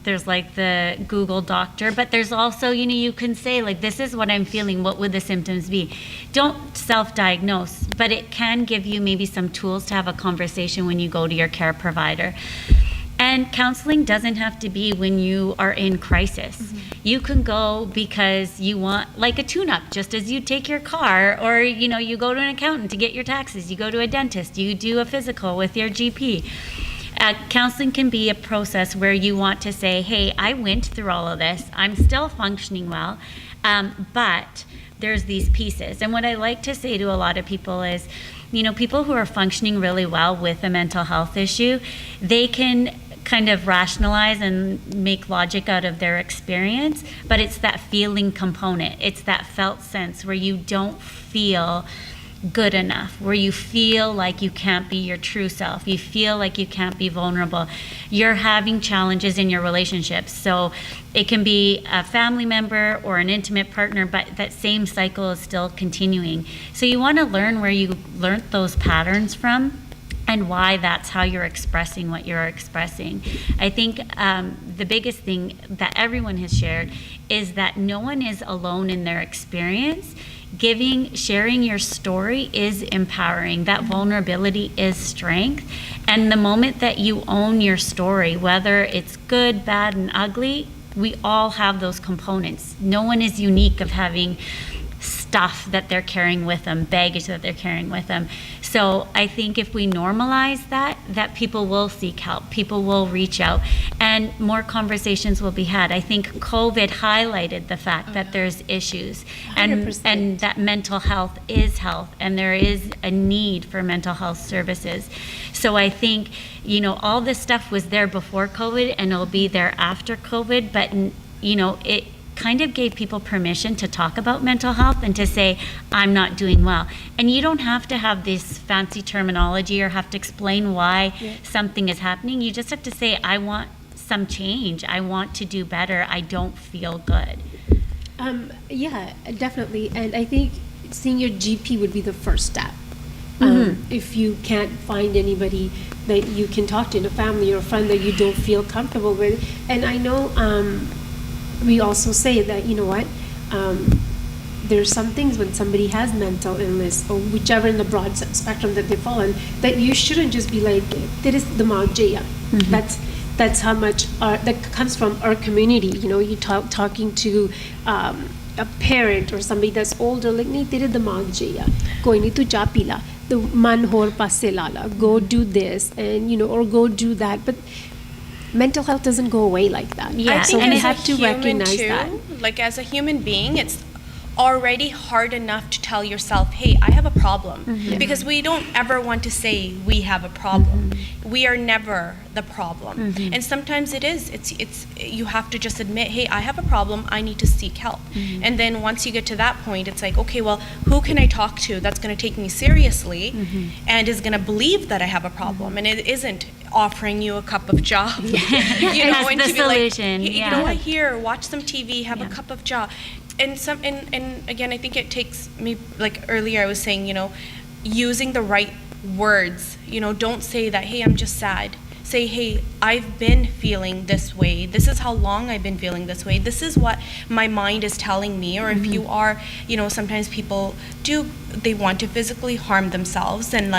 there's like the Google doctor, but there's also, you can say like, this is what I'm feeling, what would the symptoms be? Don't self-diagnose, but it can give you maybe some tools to have a conversation when you go to your care provider. And counseling doesn't have to be when you are in crisis. You can go because you want like a tune-up, just as you take your car, or you go to an accountant to get your taxes, you go to a dentist, you do a physical with your GP. Counseling can be a process where you want to say, hey, I went through all of this, I'm still functioning well, but there's these pieces. And what I like to say to a lot of people is, people who are functioning really well with a mental health issue, they can kind of rationalize and make logic out of their experience, but it's that feeling component. It's that felt sense where you don't feel good enough, where you feel like you can't be your true self. You feel like you can't be vulnerable. You're having challenges in your relationships. So it can be a family member or an intimate partner, but that same cycle is still continuing. So you want to learn where you learned those patterns from, and why that's how you're expressing what you're expressing. I think the biggest thing that everyone has shared is that no one is alone in their experience. Sharing your story is empowering. That vulnerability is strength. And the moment that you own your story, whether it's good, bad, and ugly, we all have those components. No one is unique of having stuff that they're carrying with them, baggage that they're carrying with them. So I think if we normalize that people will seek help, people will reach out, and more conversations will be had. I think COVID highlighted the fact that there's issues, and that mental health is health, and there is a need for mental health services. So I think, all this stuff was there before COVID, and it'll be there after COVID, but, it kind of gave people permission to talk about mental health and to say, I'm not doing well. And you don't have to have this fancy terminology or have to explain why something is happening. You just have to say, I want some change. I want to do better. I don't feel good. Yeah, definitely. And I think seeing your GP would be the first step. If you can't find anybody that you can talk to in a family or a friend that you don't feel comfortable with. And I know we also say that, there's some things when somebody has mental illness or whichever in the broad spectrum that they fall in, that you shouldn't just be like, there is the jaya. That's how much that comes from our community. You talking to a parent or somebody that's older, like, nahi tere damag jaya, koi nahi tu cha pila, the man hor passe lala, go do this, and or go do that. But mental health doesn't go away like that. Yeah, so and we as have to recognize too, that. Like as a human being, it's already hard enough to tell yourself, hey, I have a problem. Because we don't ever want to say we have a problem. We are never the problem. And sometimes it's you have to just admit, hey, I have a problem, I need to seek help. And then once you get to that point, it's like, okay, well, who can I talk to that's going to take me seriously and is going to believe that I have a problem, and it isn't offering you a cup of cha, and to be like, hey, here, watch some TV, have a cup of cha. And again, I think it takes me, like earlier I was saying, using the right words. Don't say that, hey, I'm just sad. Say, hey, I've been feeling this way. This is how long I've been feeling this way. This is what my mind is telling me. Or if you are, sometimes people they want to physically harm themselves, and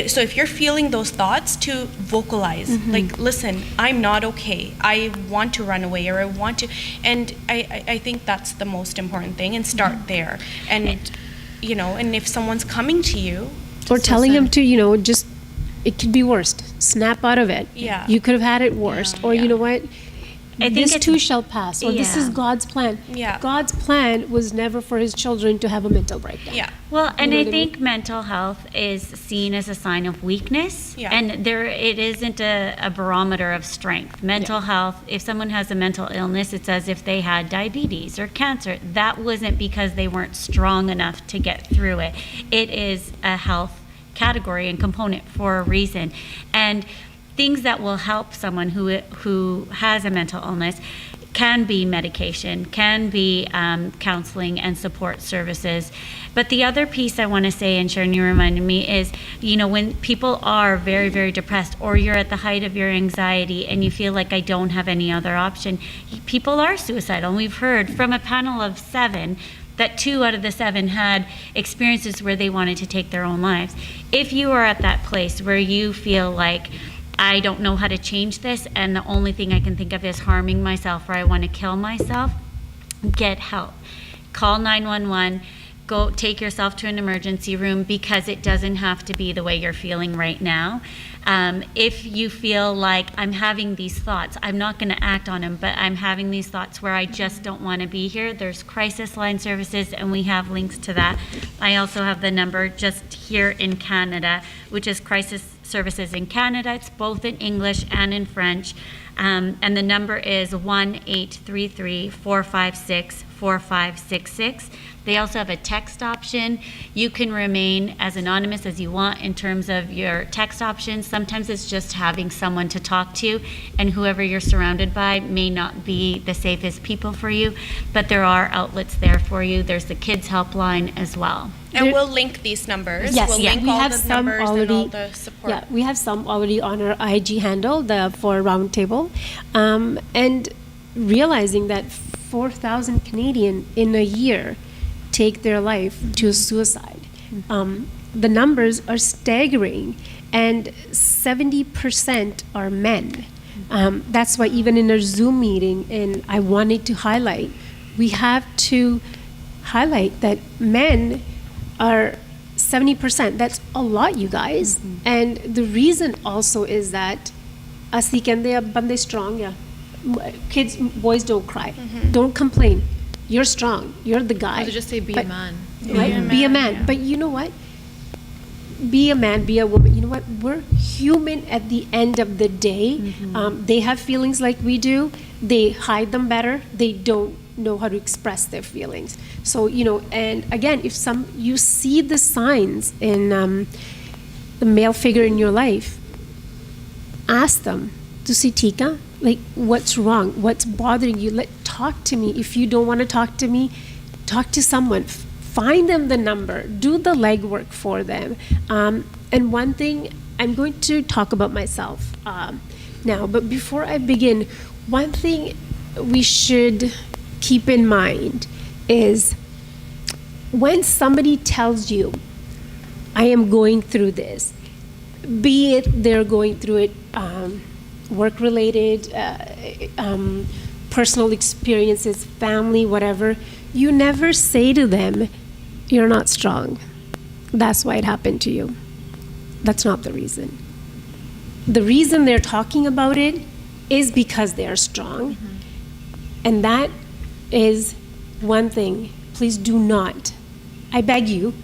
so if you're feeling those thoughts, to vocalize, like, listen, I'm not okay. I want to run away, or I want to, and I think that's the most important thing, and start there. And, and if someone's coming to you. Or telling them to, just, it could be worse. Snap out of it. Yeah. You could have had it worse. Or you know what? think this it's- too shall pass, or this Yeah. is God's plan. Yeah. God's plan was never for his children to have a mental breakdown. Yeah. Well, and know I what I mean? think mental health is seen as a sign of weakness, Yeah. and it isn't a barometer of strength. Mental health, if someone has a mental illness, it's as if they had diabetes or cancer. That wasn't because they weren't strong enough to get through it. It is a health category and component for a reason. And things that will help someone who has a mental illness can be medication, can be counseling and support services. But the other piece I want to say, and Sharon, you reminded me, is, when people are very, very depressed, or you're at the height of your anxiety and you feel like I don't have any other option, people are suicidal. And we've heard from a panel of 7 that 2 out of the 7 had experiences where they wanted to take their own lives. If you are at that place where you feel like, I don't know how to change this, and the only thing I can think of is harming myself, or I want to kill myself, get help. Call 911. Go take yourself to an emergency room, because it doesn't have to be the way you're feeling right now. If you feel like I'm having these thoughts, I'm not going to act on them, but I'm having these thoughts where I just don't want to be here, there's crisis line services, and we have links to that. I also have the number just here in Canada, which is Crisis Services in Canada. It's both in English and in French. And the number is 1-833-456-4566. They also have a text option. You can remain as anonymous as you want in terms of your text options. Sometimes it's just having someone to talk to, and whoever you're surrounded by may not be the safest people for you, but there are outlets there for you. There's the kids helpline as well. And we'll link these numbers. Yes, we'll yeah, link we all have the some numbers already. and all the support. Yeah, we have some already on our IG handle, for Roundtable, and realizing that 4,000 Canadian in a year take their life to suicide. The numbers are staggering, and 70% are men. That's why even in our Zoom meeting, and I wanted to highlight, we have to highlight that men are 70%. That's a lot, you guys. And the reason also is that así que ande strong, yeah. Kids, boys don't cry. Don't complain. You're strong. You're the guy. I would just say be a man. Right? Be a man. Yeah. But you know what? Be a man, be a woman. You know what? We're human at the end of the day. They have feelings like we do. They hide them better. They don't know how to express their feelings. So, and again, if you see the signs in the male figure in your life, ask them to see Tika, like, what's wrong? What's bothering you? Talk to me. If you don't want to talk to me, talk to someone. Find them the number. Do the legwork for them. And one thing, I'm going to talk about myself now, but before I begin, one thing we should keep in mind is when somebody tells you, I am going through this, be it they're going through it work-related, personal experiences, family, whatever, you never say to them, you're not strong. That's why it happened to you. That's not the reason. The reason they're talking about it is because they are strong. And that is one thing. Please do not, I beg you,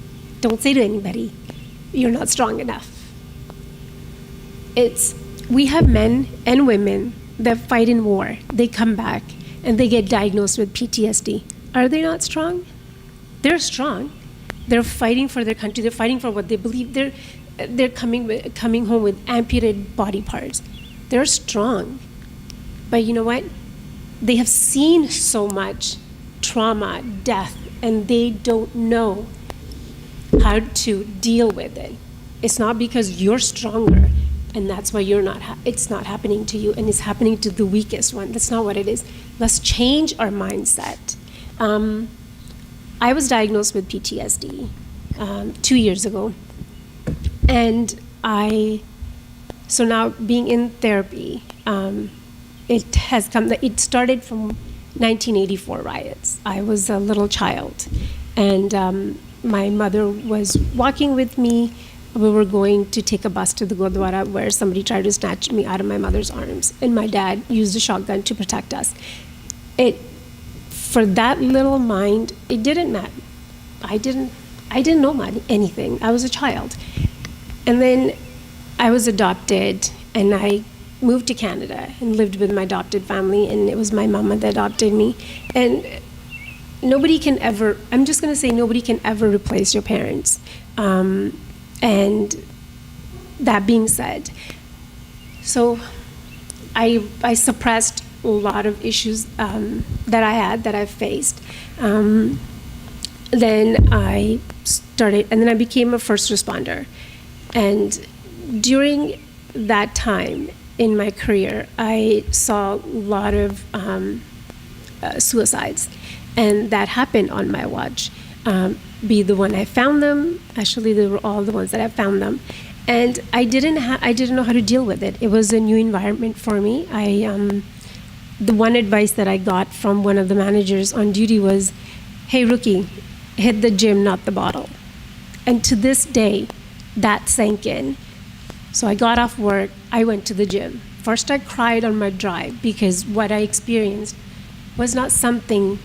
don't say to anybody, you're not strong enough. We have men and women that fight in war. They come back and they get diagnosed with PTSD. Are they not strong? They're strong. They're fighting for their country. They're fighting for what they believe. They're coming home with amputated body parts. They're strong. But you know what? They have seen so much trauma, death, and they don't know how to deal with it. It's not because you're stronger, and that's why it's not happening to you, and it's happening to the weakest one. That's not what it is. Let's change our mindset. I was diagnosed with PTSD 2 years ago, and so now being in therapy, it started from 1984 riots. I was a little child, and my mother was walking with me we were going to take a bus to the Gurdwara where somebody tried to snatch me out of my mother's arms, and my dad used a shotgun to protect us. For that little mind, it didn't matter. I didn't know anything. I was a child. And then I was adopted, and I moved to Canada and lived with my adopted family, and it was my mama that adopted me. And nobody can ever, I'm just going to say, nobody can ever replace your parents. And that being said, so I suppressed a lot of issues that I faced. Then I started, and then I became a first responder. And during that time in my career, I saw a lot of suicides, and that happened on my watch. Be the one I found them. Actually, they were all the ones that I found them, and I didn't know how to deal with it. It was a new environment for me. The one advice that I got from one of the managers on duty was, "Hey, rookie, hit the gym, not the bottle." And to this day, that sank in. So I got off work, I went to the gym. First, I cried on my drive because what I experienced was not something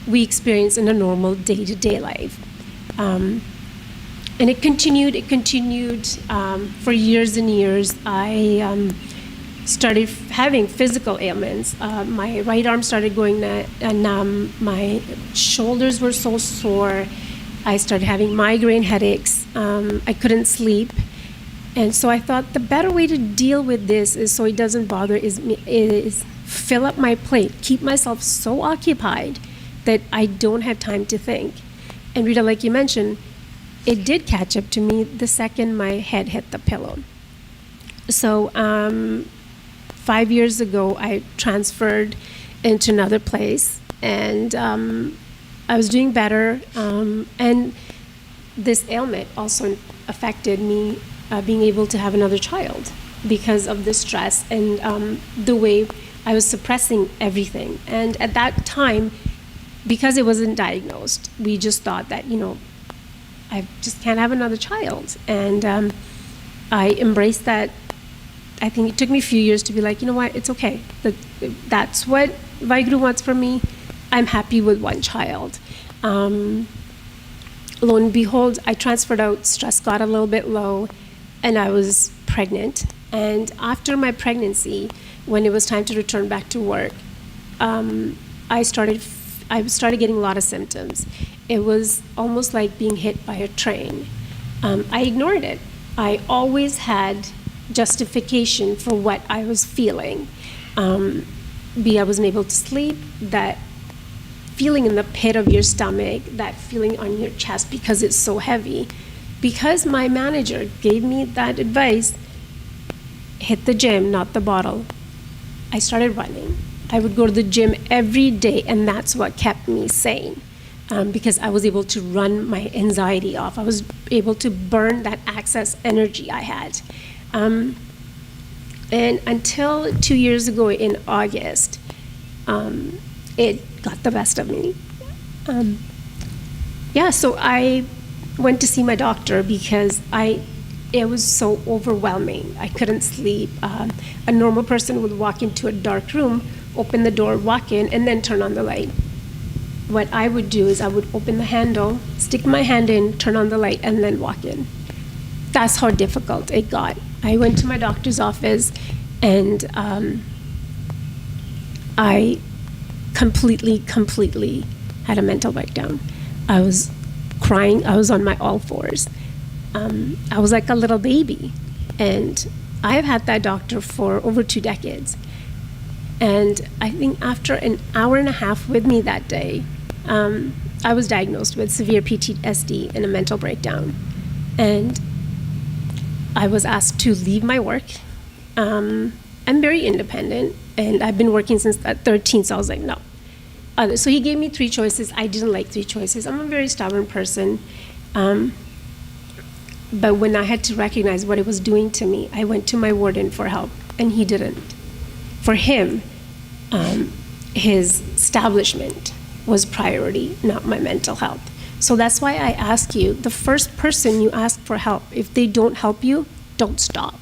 we experience in a normal day-to-day life. And it continued for years and years. I started having physical ailments. My right arm started going numb. My shoulders were so sore. I started having migraine headaches. I couldn't sleep. And so I thought the better way to deal with this is so it doesn't bother is fill up my plate, keep myself so occupied that I don't have time to think. And Rita, like you mentioned, it did catch up to me the second my head hit the pillow. So 5 years ago, I transferred into another place, and I was doing better. And this ailment also affected me being able to have another child because of the stress and the way I was suppressing everything. And at that time, because it wasn't diagnosed, we just thought that, I just can't have another child. And I embraced that. I think it took me a few years to be like, you know what, it's okay. That's what Vaheguru wants from me. I'm happy with one child. Lo and behold, I transferred out, stress got a little bit low, and I was pregnant. And after my pregnancy, when it was time to return back to work, I started getting a lot of symptoms. It was almost like being hit by a train. I ignored it. I always had justification for what I was feeling. I wasn't able to sleep, that feeling in the pit of your stomach, that feeling on your chest because it's so heavy. Because my manager gave me that advice, hit the gym, not the bottle, I started running. I would go to the gym every day, and that's what kept me sane. Because I was able to run my anxiety off. I was able to burn that excess energy I had. And until 2 years ago in August, it got the best of me. So I went to see my doctor because it was so overwhelming. I couldn't sleep. A normal person would walk into a dark room, open the door, walk in, and then turn on the light. What I would do is I would open the handle, stick my hand in, turn on the light, and then walk in. That's how difficult it got. I went to my doctor's office, and I completely had a mental breakdown. I was crying. I was on my all fours. I was like a little baby. And I've had that doctor for over 2 decades. And I think after an hour and a half with me that day, I was diagnosed with severe PTSD and a mental breakdown. And I was asked to leave my work. I'm very independent, and I've been working since 13, so I was like, no. So he gave me 3 choices. I didn't like 3 choices. I'm a very stubborn person. But when I had to recognize what it was doing to me, I went to my warden for help, and he didn't. For him, his establishment was priority, not my mental health. So that's why I ask you, the first person you ask for help, if they don't help you, don't stop.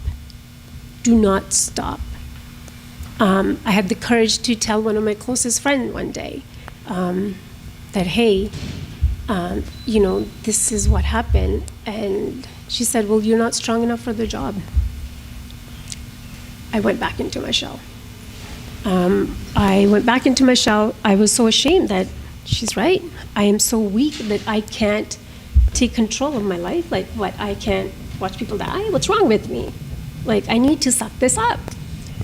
Do not stop. I had the courage to tell one of my closest friends one day that, hey, this is what happened. And she said, well, you're not strong enough for the job. I went back into my shell. I went back into my shell. I was so ashamed that she's right. I am so weak that I can't take control of my life. Like, what? I can't watch people die? What's wrong with me? Like, I need to suck this up.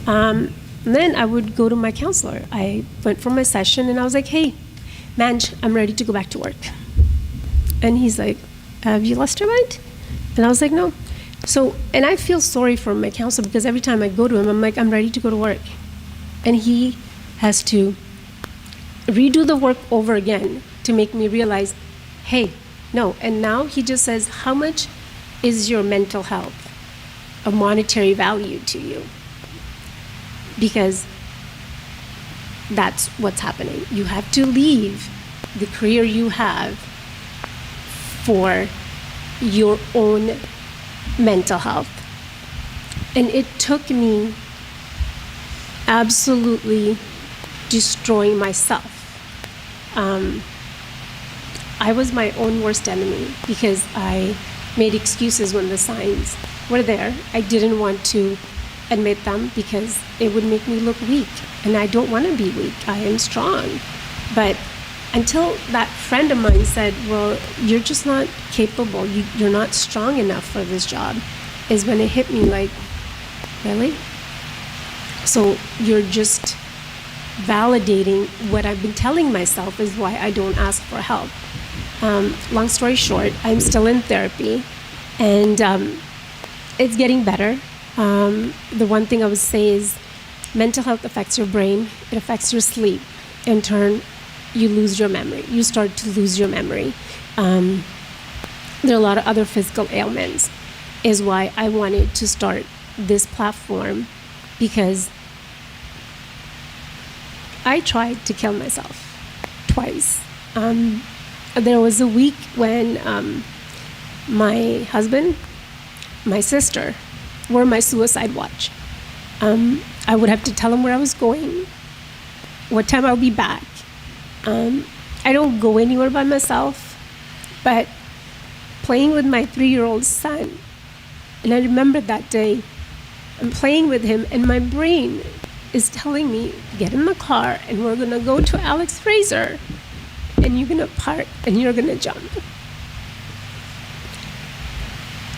And then I would go to my counselor. I went for my session and I was like, hey, Manj, I'm ready to go back to work. And he's like, have you lost your mind? And I was like, no. So, and I feel sorry for my counselor because every time I go to him, I'm like, I'm ready to go to work. And he has to redo the work over again to make me realize, hey, no. And now he just says, how much is your mental health a monetary value to you? Because that's what's happening. You have to leave the career you have for your own mental health. And it took me absolutely destroying myself. I was my own worst enemy because I made excuses when the signs were there. I didn't want to admit them because it would make me look weak. And I don't want to be weak. I am strong. But until that friend of mine said, well, you're just not capable. You're not strong enough for this job, is when it hit me like, really? So you're just validating what I've been telling myself is why I don't ask for help. Long story short, I'm still in therapy, and it's getting better. The one thing I would say is mental health affects your brain, it affects your sleep. In turn, you lose your memory. You start to lose your memory. There are a lot of other physical ailments, is why I wanted to start this platform, because I tried to kill myself twice. There was a week when my husband, my sister, were my suicide watch. I would have to tell them where I was going, what time I'll be back. I don't go anywhere by myself, but playing with my 3-year-old son, and I remember that day, I'm playing with him, and my brain is telling me, get in the car, and we're gonna go to Alex Fraser, and you're gonna park, and you're gonna jump.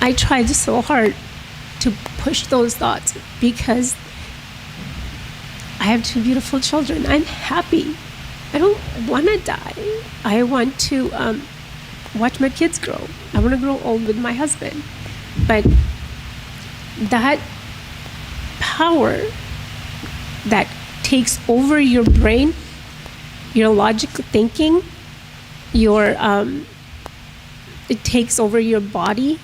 I tried so hard to push those thoughts because I have 2 beautiful children. I'm happy. I don't want to die. I want to watch my kids grow. I want to grow old with my husband. But that power that takes over your brain, your logical thinking, it takes over your body,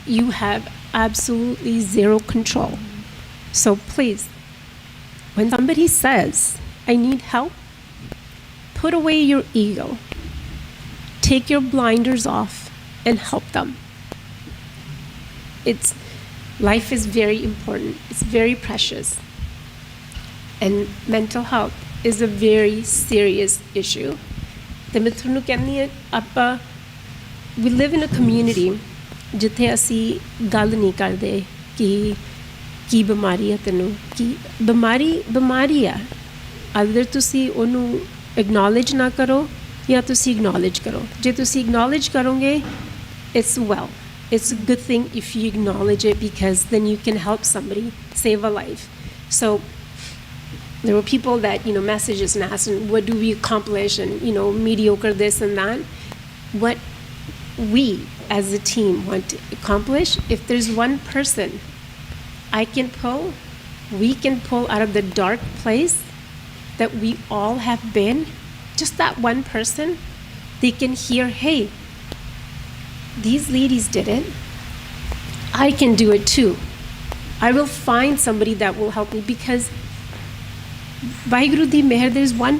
you have absolutely zero control. So please, when somebody says, I need help, put away your ego. Take your blinders off and help them. Life is very important. It's very precious. And mental health is a very serious issue. We live in a community ਜਿੱਥੇ ਅਸੀਂ ਗੱਲ ਨਹੀਂ ਕਰਦੇ ਕੀ ਬਿਮਾਰੀ ਹੈ ਤੈਨੂੰ ਕੀ ਬਿਮਾਰੀ ਆ ਅਗਰ ਤੁਸੀਂ ਉਹਨੂੰ acknowledge ਨਾ ਕਰੋ ਜਾਂ ਤੁਸੀਂ acknowledge ਕਰੋ ਜੇ ਤੁਸੀਂ acknowledge ਕਰੋਗੇ it's a good thing if you acknowledge it, because then you can help somebody save a life. So there were people that message us and ask, what do we accomplish, and mediocre this and that. What we as a team want to accomplish, if there's one person we can pull out of the dark place that we all have been, just that one person, they can hear, hey, these ladies did it, I can do it too. I will find somebody that will help me, because Vaheguru Di Meher, there's one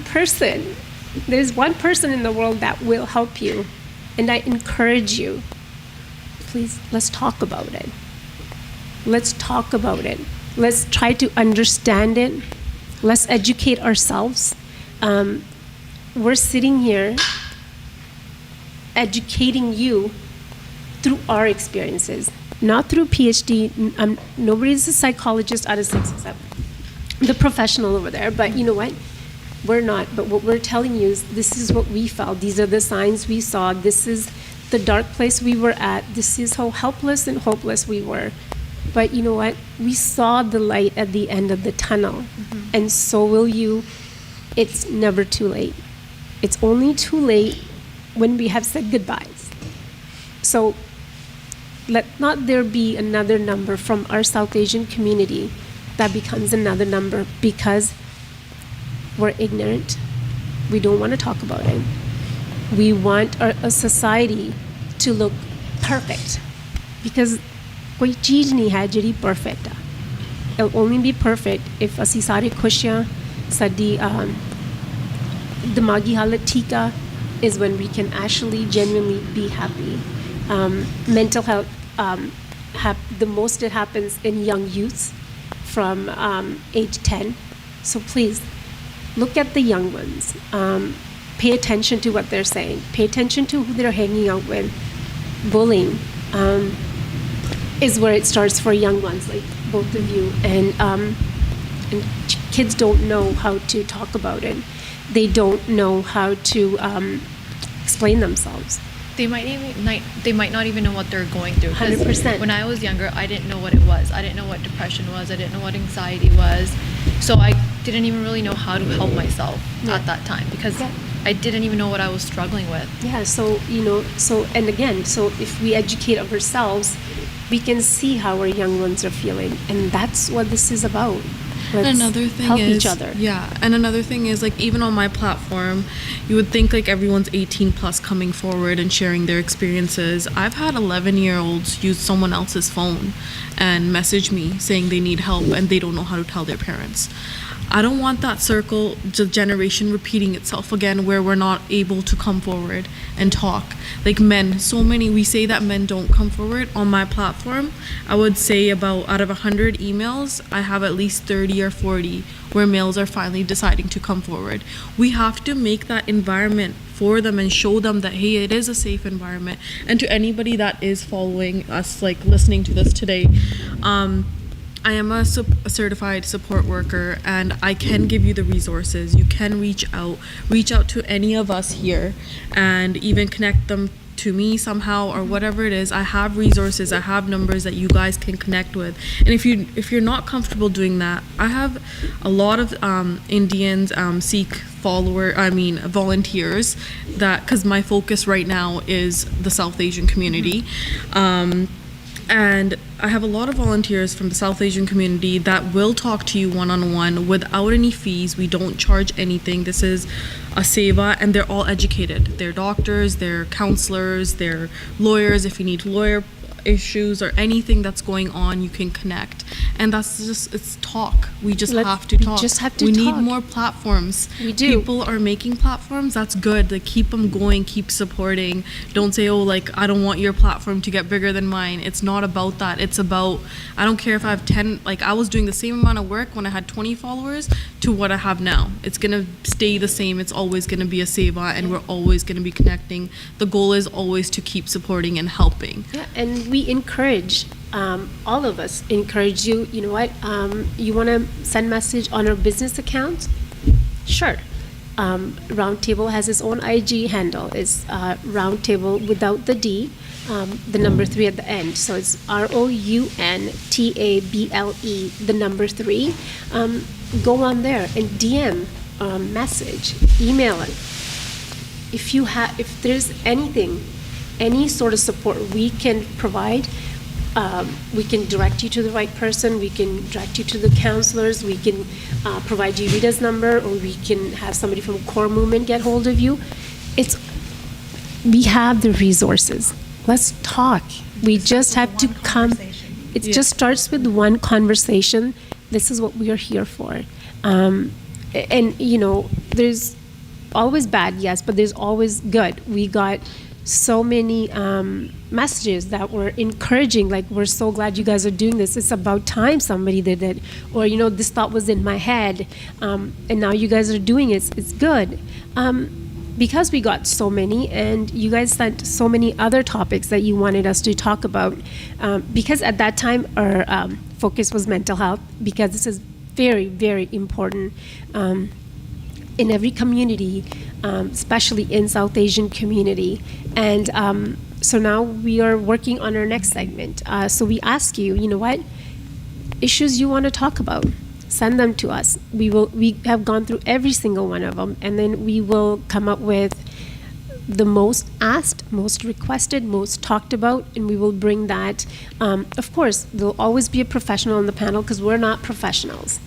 person in the world that will help you. And I encourage you, please, let's talk about it. Let's talk about it. Let's try to understand it. Let's educate ourselves. We're sitting here educating you through our experiences, not through PhD. Nobody's a psychologist out of 6 or 7. The professional over there, but you know what? We're not. But what we're telling you is this is what we felt. These are the signs we saw. This is the dark place we were at. This is how helpless and hopeless we were. But you know what? We saw the light at the end of the tunnel. And so will you. It's never too late. It's only too late when we have said goodbyes. So let not there be another number from our South Asian community that becomes another number because we're ignorant. We don't want to talk about it. We want a society to look perfect because कोई चीज़ नहीं है ਜਿਹੜੀ perfect है. It'll only be perfect if ਅਸੀਂ ਸਾਰੇ ਖੁਸ਼ ਹਾਂ, ਸਾਡੀ ਦਿਮਾਗੀ ਹਾਲਤ ਠੀਕ ਆ, is when we can actually genuinely be happy. Mental health, the most it happens in young youths from age 10. So please, look at the young ones. Pay attention to what they're saying. Pay attention to who they're hanging out with. Bullying is where it starts for young ones, like both of you. And kids don't know how to talk about it. They don't know how to explain themselves. They might not even know what they're going through. 100%. When I was younger, I didn't know what it was. I didn't know what depression was. I didn't know what anxiety was. So I didn't even really know how to help myself at that time because I didn't even know what I was struggling with. Yeah, so, and again, so if we educate ourselves, we can see how our young ones are feeling. And that's what this is about. Let's another thing help is, each other. Yeah, and another thing is, like, even on my platform, you would think like everyone's 18 plus coming forward and sharing their experiences. I've had 11-year-olds use someone else's phone and message me saying they need help and they don't know how to tell their parents. I don't want that circle, the generation repeating itself again where we're not able to come forward and talk. Like men, so many, we say that men don't come forward. On my platform, I would say about out of 100 emails, I have at least 30 or 40 where males are finally deciding to come forward. We have to make that environment for them and show them that, hey, it is a safe environment. And to anybody that is following us, like listening to this today, I am a certified support worker and I can give you the resources. You can reach out to any of us here and even connect them to me somehow or whatever it is. I have resources, I have numbers that you guys can connect with. And if you're not comfortable doing that, I have a lot of Indians, Sikh volunteers that, because my focus right now is the South Asian community. And I have a lot of volunteers from the South Asian community that will talk to you one-on-one without any fees. We don't charge anything. This is a Saesah, and they're all educated. They're doctors, they're counselors, they're lawyers. If you need lawyer issues or anything that's going on, you can connect. And that's just, it's talk. We just have to talk. We need more platforms. We do. People are making platforms. That's good. Like, keep them going, keep supporting. Don't say, oh, like, I don't want your platform to get bigger than mine. It's not about that. It's about, I don't care if I have 10, like, I was doing the same amount of work when I had 20 followers to what I have now. It's gonna stay the same. It's always gonna be a Saesah, and we're always gonna be connecting. The goal is always to keep supporting and helping. Yeah, and we encourage, all of us encourage you, you know what, you want to send message on our business account? Sure. Roundtable has its own IG handle. It's Roundtable without the D, the number 3 at the end. So it's ROUNTABLE, the number 3. Go on there and DM, message, email it. If there's anything, any sort of support we can provide, we can direct you to the right person, we can direct you to the counselors, we can provide you Rita's number, or we can have somebody from Core Movement get hold of you. We have the resources. Let's talk. We just have to come. It just starts with one conversation. This is what we are here for. And, there's always bad, yes, but there's always good. We got so many messages that were encouraging, like, we're so glad you guys are doing this. It's about time somebody did it. Or, this thought was in my head, and now you guys are doing it. It's good. Because we got so many, and you guys sent so many other topics that you wanted us to talk about, because at that time our focus was mental health, because this is very, very important in every community, especially in South Asian community. And so now we are working on our next segment. So we ask you, what issues you want to talk about? Send them to us. We have gone through every single one of them, and then we will come up with the most asked, most requested, most talked about, and we will bring that. Of course, there'll always be a professional on the panel, because we're not professionals.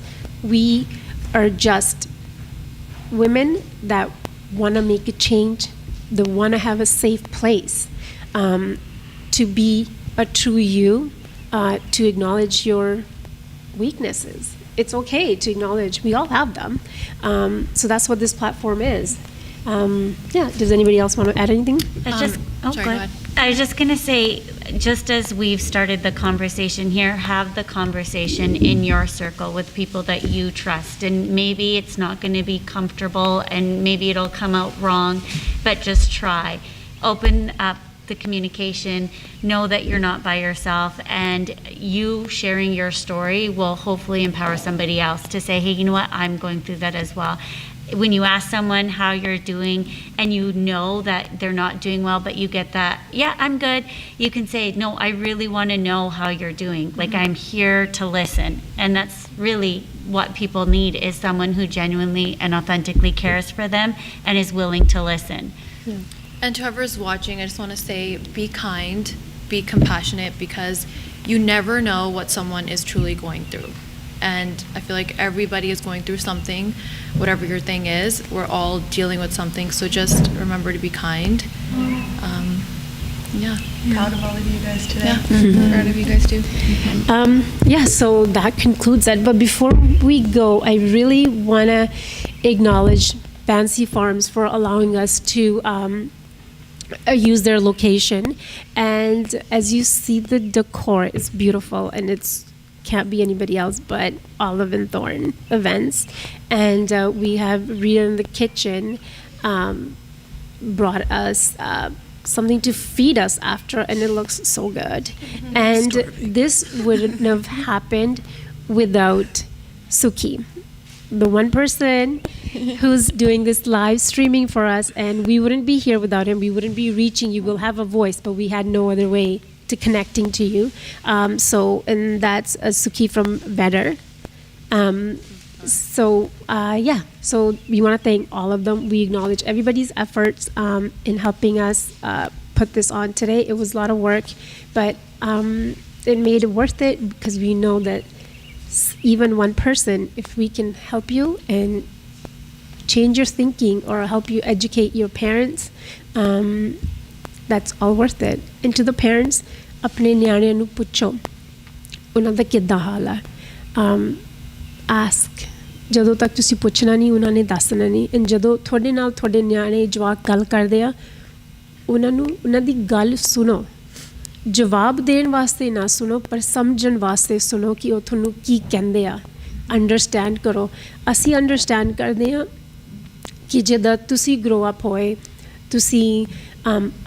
We are just women that want to make a change, that want to have a safe place to be a true you, to acknowledge your weaknesses. It's okay to acknowledge we all have them. So that's what this platform is. Does anybody else want to add anything? Sorry, go ahead. I was just going to say, just as we've started the conversation here, have the conversation in your circle with people that you trust. And maybe it's not going to be comfortable, and maybe it'll come out wrong, but just try. Open up the communication, know that you're not by yourself, and you sharing your story will hopefully empower somebody else to say, hey, you know what, I'm going through that as well. When you ask someone how you're doing and you know that they're not doing well, but you get that, yeah, I'm good, you can say, no, I really want to know how you're doing. Like, I'm here to listen. And that's really what people need, is someone who genuinely and authentically cares for them and is willing to listen. Yeah. And to whoever's watching, I just want to say, be kind, be compassionate, because you never know what someone is truly going through. And I feel like everybody is going through something, whatever your thing is. We're all dealing with something, so just remember to be kind. Proud of all of you guys today. Proud of you guys too. So that concludes that. But before we go, I really want to acknowledge Fancy Farms for allowing us to use their location. And as you see, the decor is beautiful, and it's can't be anybody else but Olive and Thorn Events. And we have Rita in the kitchen brought us something to feed us after, and it looks so good. And this wouldn't have happened without Suki, the one person who's doing this live streaming for us, and we wouldn't be here without him. We wouldn't be reaching you. We'll have a voice, but we had no other way to connecting to you. And that's Suki from Better. So we want to thank all of them. We acknowledge everybody's efforts in helping us put this on today. It was a lot of work, but it made it worth it, because we know that even one person, if we can help you and change your thinking or help you educate your parents, that's all worth it. And to the parents, अपने न्याणिਆਂ ਨੂੰ ਪੁੱਛੋ ਉਹਨਾਂ ਦਾ ਕਿੱਦਾਂ ਹਾਲ ਹੈ. Ask. ਜਦੋਂ ਤੱਕ ਤੁਸੀਂ ਪੁੱਛਣਾ ਨਹੀਂ, ਉਹਨਾਂ ਨੇ ਦੱਸਣਾ ਨਹੀਂ. and ਜਦੋਂ ਤੁਹਾਡੇ ਨਾਲ ਤੁਹਾਡੇ ਨਿਆਣੇ ਜਵਾਕ ਗੱਲ ਕਰਦੇ ਆ, ਉਹਨਾਂ ਦੀ ਗੱਲ ਸੁਣੋ. ਜਵਾਬ ਦੇਣ ਵਾਸਤੇ ਨਾ ਸੁਣੋ, ਪਰ ਸਮਝਣ ਵਾਸਤੇ ਸੁਣੋ ਕਿ ਉਹ ਤੁਹਾਨੂੰ ਕੀ ਕਹਿੰਦੇ ਆ. ਅੰਡਰਸਟੈਂਡ ਕਰੋ. ਅਸੀਂ ਅੰਡਰਸਟੈਂਡ ਕਰਦੇ ਹਾਂ ਕਿ ਜਦੋਂ ਤੁਸੀਂ ਗਰੋ ਅਪ ਹੋਏ, ਤੁਸੀਂ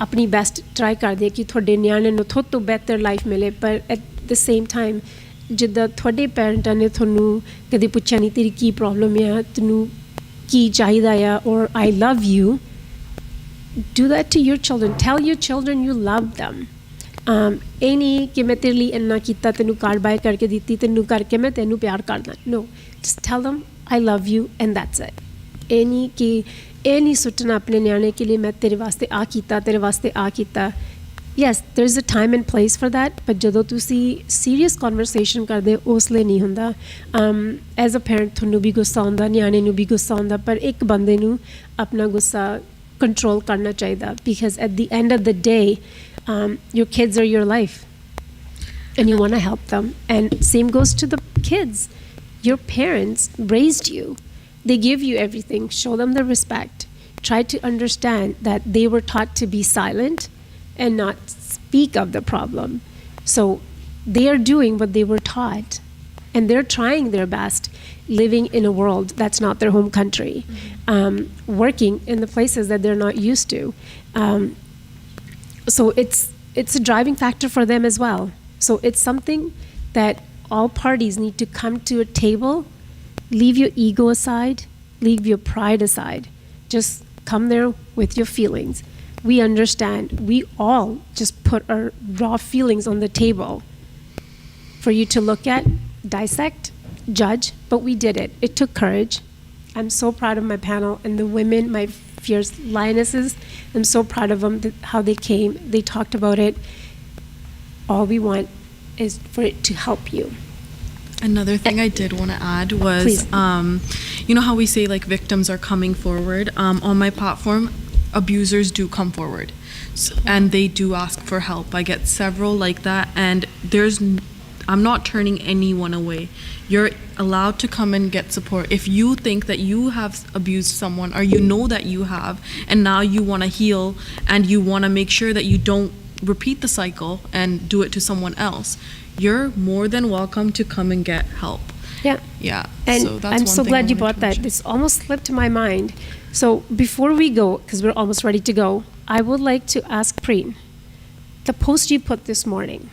ਆਪਣੀ ਬੈਸਟ ਟਰਾਈ ਕਰਦੇ ਕਿ ਤੁਹਾਡੇ ਨਿਆਣੇ ਨੂੰ ਥੋੜ੍ਹਾ ਤੋਂ ਬਿਹਤਰ ਲਾਈਫ ਮਿਲੇ, ਪਰ ਐਟ ਦ ਸੇਮ ਟਾਈਮ ਜਿੱਦਾਂ ਤੁਹਾਡੇ ਪੈਰੈਂਟਾਂ ਨੇ ਤੁਹਾਨੂੰ ਕਦੇ ਪੁੱਛਿਆ ਨਹੀਂ ਤੇਰੀ ਕੀ ਪ੍ਰੋਬਲਮ ਆ, ਤੈਨੂੰ ਕੀ ਚਾਹੀਦਾ ਆ, ਔਰ I love you, do that to your children. Tell your children you love them. ਇਹ ਨਹੀਂ ਕਿ ਮੈਂ ਤੇਰੇ ਲਈ ਇੰਨਾ ਕੀਤਾ, ਤੈਨੂੰ ਕਾਰ ਬਾਏ ਕਰਕੇ ਦਿੱਤੀ, ਤੈਨੂੰ ਕਰਕੇ ਮੈਂ ਤੈਨੂੰ ਪਿਆਰ ਕਰਦਾ. No, just tell them I love you and that's it. ਇਹ ਨਹੀਂ ਕਿ ਇਹ ਨਹੀਂ ਸੋਚਣਾ ਆਪਣੇ ਨਿਆਣੇ ਕੇ ਲਈ ਮੈਂ ਤੇਰੇ ਵਾਸਤੇ ਆ ਕੀਤਾ, ਤੇਰੇ ਵਾਸਤੇ ਆ ਕੀਤਾ. Yes, there's a time and place for that, but ਜਦੋਂ ਤੁਸੀਂ serious conversation ਕਰਦੇ ਉਸ ਲਈ ਨਹੀਂ ਹੁੰਦਾ. As a parent ਤੁਹਾਨੂੰ ਵੀ ਗੁੱਸਾ ਆਉਂਦਾ, ਨਿਆਣੇ ਨੂੰ ਵੀ ਗੁੱਸਾ ਆਉਂਦਾ, ਪਰ ਇੱਕ ਬੰਦੇ ਨੂੰ ਆਪਣਾ ਗੁੱਸਾ control karna chahiye, because at the end of the day your kids are your life and you want to help them, and same goes to the kids. Your parents raised you, they give you everything, show them the respect. try to understand that they were taught to be silent and not speak of the problem. So they are doing what they were taught, and they're trying their best living in a world that's not their home country, working in the places that they're not used to. So it's a driving factor for them as well. So it's something that all parties need to come to a table, leave your ego aside, leave your pride aside. Just come there with your feelings. We understand. We all just put our raw feelings on the table for you to look at, dissect, judge, but we did it. It took courage. I'm so proud of my panel and the women, my fierce lionesses. I'm so proud of them, how they came. They talked about it. All we want is for it to help you. Another thing I did want to add was, you know how we say like victims are coming forward? On my platform, abusers do come forward, and they do ask for help. I get several like that, and I'm not turning anyone away. You're allowed to come and get support. If you think that you have abused someone, or you know that you have, and now you want to heal, and you want to make sure that you don't repeat the cycle and do it to someone else, you're more than welcome to come and get help. Yeah. And so that's I'm one so thing glad I you wanted brought to that. mention. This almost slipped my mind. So before we go, because we're almost ready to go, I would like to ask Preen, the post you put this morning,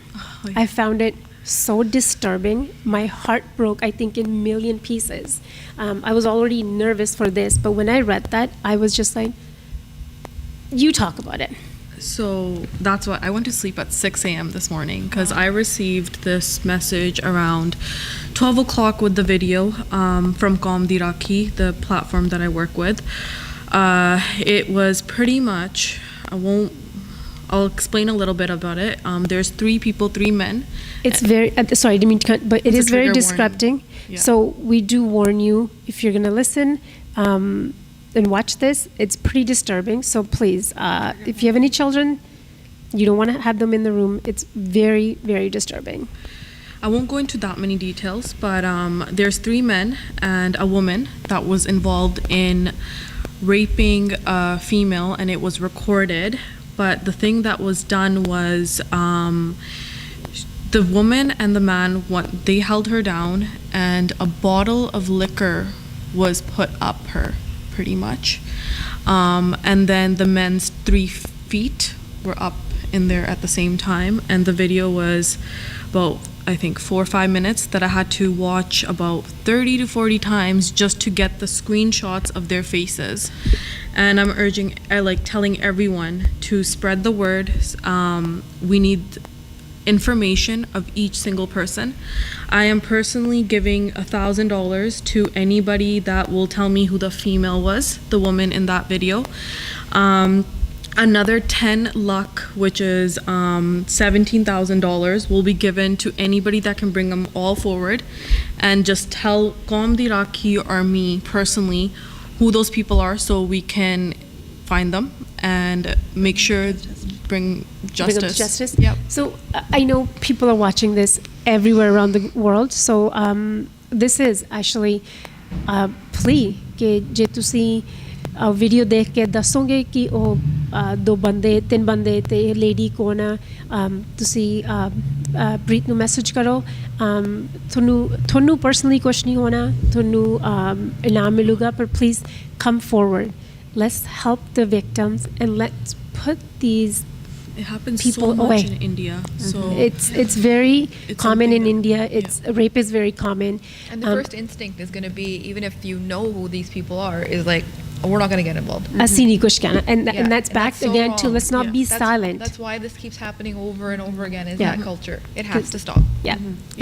I found it so disturbing. My heart broke, I think, in a million pieces. I was already nervous for this, but when I read that, I was just like, you talk about it. So that's why I went to sleep at 6 a.m. this morning, because I received this message around 12 o'clock with the video from Kamdi Rakhi, the platform that I work with. It was pretty much, I'll explain a little bit about it. There's 3 people, 3 men. It's very, sorry, I didn't mean to cut, but it It's a is very trigger disrupting. Yeah. So we do warn you, if you're going to listen and watch this, it's pretty disturbing. So please, if you have any children, you don't want to have them in the room. It's very, very disturbing. I won't go into that many details, but there's 3 men and a woman that was involved in raping a female, and it was recorded. But the thing that was done was the woman and the man, they held her down, and a bottle of liquor was put up her, pretty much. And then the men's 3 feet were up in there at the same time, and the video was about, I think, 4 or 5 minutes that I had to watch about 30 to 40 times just to get the screenshots of their faces. And I'm telling everyone to spread the word. We need information of each single person. I am personally giving $1,000 to anybody that will tell me who the female was, the woman in that video. Another 10 luck, which is $17,000, will be given to anybody that can bring them all forward, and just tell Kamdi Rakhi or me personally who those people are, so we can find them and make sure bring justice. Bring up justice. Yep. So I know people are watching this everywhere around the world. So this is actually a plea कि जे तुसी video देख के दसोगे कि ਉਹ 2 ਬੰਦੇ 3 ਬੰਦੇ ਤੇ lady ਕੌਣ ਆ ਤੁਸੀਂ ਪ੍ਰੀਤ ਨੂੰ ਮੈਸੇਜ ਕਰੋ ਤੁਹਾਨੂੰ ਪਰਸਨਲੀ ਕੁਝ ਨਹੀਂ ਹੋਣਾ ਤੁਹਾਨੂੰ ਇਨਾਮ ਮਿਲੂਗਾ ਪਰ please come forward. Let's help the victims and let's put these It happens people so much away. in India. So It's very It's common in something that- India. Rape is very common. And the first instinct is going to be, even if you know who these people are, is like, oh, we're not going to get involved. ਅਸੀਂ ਨਹੀਂ ਕੁਛ ਕਹਿਣਾ. And Yeah, that's and back that's so again to wrong. let's not Yeah. be That's- silent. That's why this keeps happening over and over again, is Yeah. that culture. It has to stop. Yeah.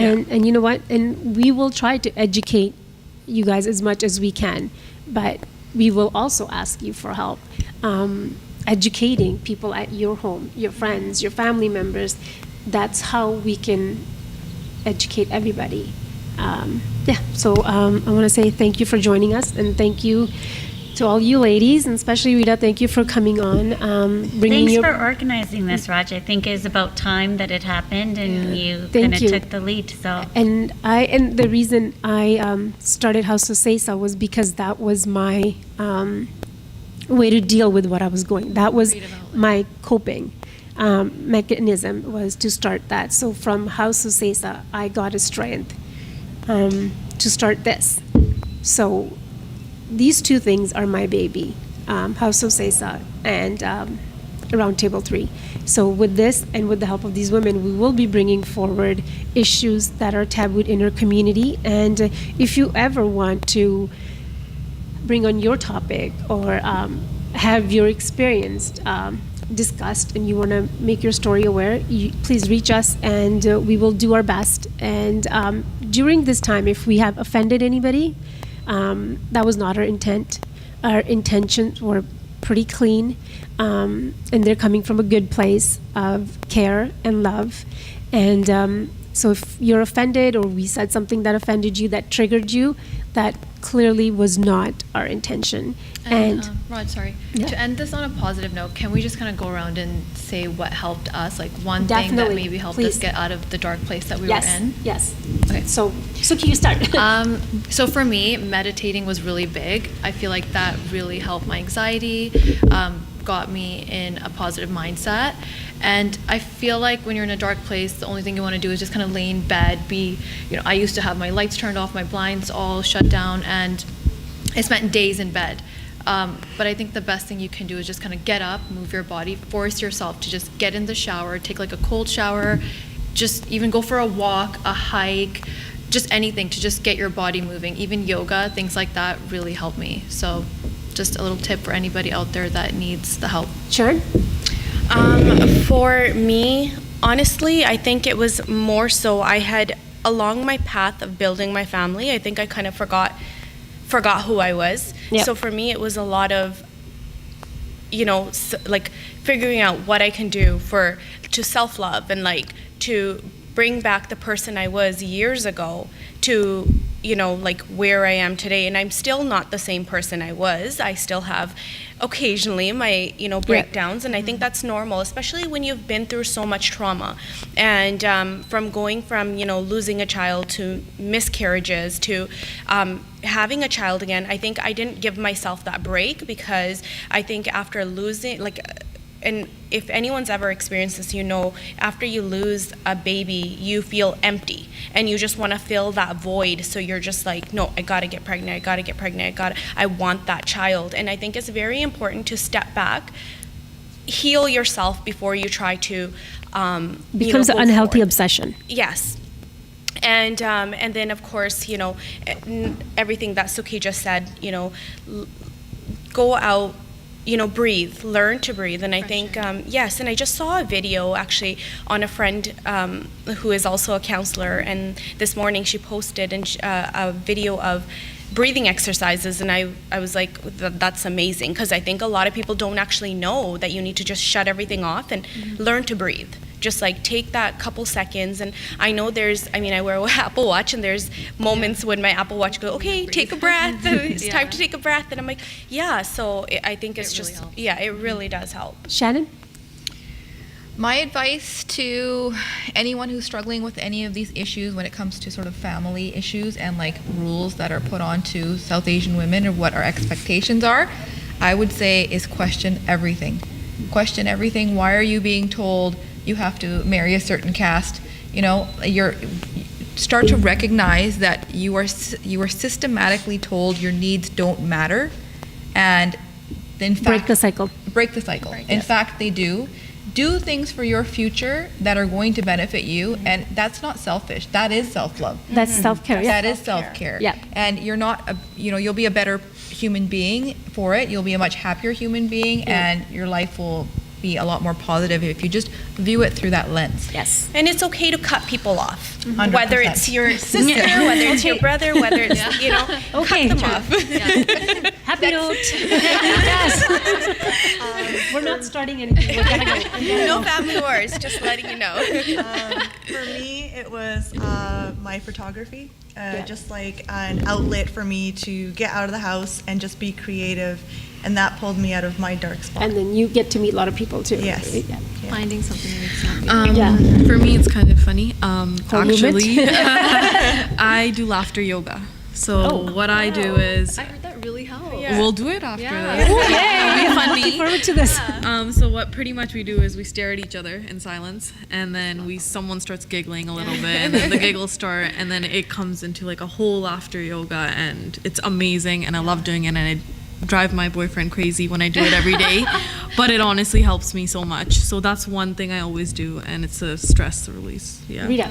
And you know what? And we will try to educate you guys as much as we can, but we will also ask you for help. Educating people at your home, your friends, your family members. That's how we can educate everybody. So I want to say thank you for joining us, and thank you to all you ladies, and especially Rita, thank you for coming on. Bringing Thanks your for organizing this, Raj. I think it's about time that it happened, and you Thank kind of you. took the lead. So And the reason I started House of Saesah was because that was my way to deal with what I was going. That was Creative outlet. my coping mechanism, was to start that. So from House of Saesah, I got a strength to start this. So these two things are my baby, House of Saesah and Roundtable 3. So with this and with the help of these women, we will be bringing forward issues that are tabooed in our community. And if you ever want to bring on your topic or have your experience discussed and you want to make your story aware, please reach us and we will do our best. And during this time, if we have offended anybody, that was not our intent. Our intentions were pretty clean, and they're coming from a good place of care and love. And so if you're offended or we said something that offended you, that triggered you, that clearly was not our intention. And Rod, sorry. Yeah. To end this on a positive note, can we just kind of go around and say what helped us? Like one thing that Definitely. maybe helped Please. us get out of the dark place that we Yes, were in? yes. Okay. So can you start? So for me, meditating was really big. I feel like that really helped my anxiety, got me in a positive mindset. And I feel like when you're in a dark place, the only thing you want to do is just kind of lay in bed, I used to have my lights turned off, my blinds all shut down, and I spent days in bed. But I think the best thing you can do is just kind of get up, move your body, force yourself to just get in the shower, take like a cold shower, just even go for a walk, a hike, just anything to just get your body moving. Even yoga, things like that really help me. So just a little tip for anybody out there that needs the help. Sharon? For me, honestly, I think it was more so I had, along my path of building my family, I think I kind of forgot who I was. Yep. So for me, it was a lot of, like figuring out what I can do to self-love and like to bring back the person I was years ago to, like where I am today. And I'm still not the same person I was. I still have occasionally my, breakdowns. And I think that's normal, especially when you've been through so much trauma. And from going from, losing a child to miscarriages to having a child again, I think I didn't give myself that break, because I think after losing, and if anyone's ever experienced this, after you lose a baby, you feel empty and you just want to fill that void. So you're just like, no, I got to get pregnant. I want that child. And I think it's very important to step back, heal yourself before you try to Becomes an go unhealthy forward. obsession. Yes. And then, of course, everything that Suki just said, go out, breathe, learn to breathe. And I think, yes, and I just saw a video actually on a friend who is also a counselor, and this morning she posted a video of breathing exercises, and I was like, that's amazing, because I think a lot of people don't actually know that you need to just shut everything off and learn to breathe. Just like take that couple seconds. And I know I wear an Apple Watch, and there's moments when my Apple Watch goes, okay, take a breath, it's time to take a breath, and I'm like, yeah, so I think it's just, helps. yeah, it really does help. Shannon? My advice to anyone who's struggling with any of these issues when it comes to sort of family issues and like rules that are put on to South Asian women or what our expectations are, I would say is question everything. Question everything. Why are you being told you have to marry a certain caste? Start to recognize that you are systematically told your needs don't matter, and in fact, Break the cycle. Right, in fact, they do. Do things for your future that are going to benefit you, and that's not selfish. That is self-love. That's self-care. Yeah. That is self-care. Yeah. And you're not, you'll be a better human being for it. You'll be a much happier human being, and your life will be a lot more positive if you just view it through that lens. Yes. And it's okay to cut people off, 100%. whether it's your sister, whether it's your brother, whether it's, Okay. cut them off. Happy note. Yes. We're not starting anything. We're gonna go. No family wars, just letting you know. For me, it was my photography, just like an outlet for me to get out of the house and just be creative, and that pulled me out of my dark spot. And then you get to meet a lot of people too. Yes. Right? Yeah. Finding something that makes you happy. Yeah. For me, it's kind of funny. Actually, movement? I do laughter yoga. So what I do is I heard that really helps. We'll do it after Yeah. this. Yay! It'll be funny. Looking forward to this. So what pretty much we do is we stare at each other in silence, and then someone starts giggling a little bit, and then the giggles start, and then it comes into like a whole laughter yoga, and it's amazing, and I love doing it, and I drive my boyfriend crazy when I do it every day, but it honestly helps me so much. So that's one thing I always do, and it's a stress release. Yeah. Rita.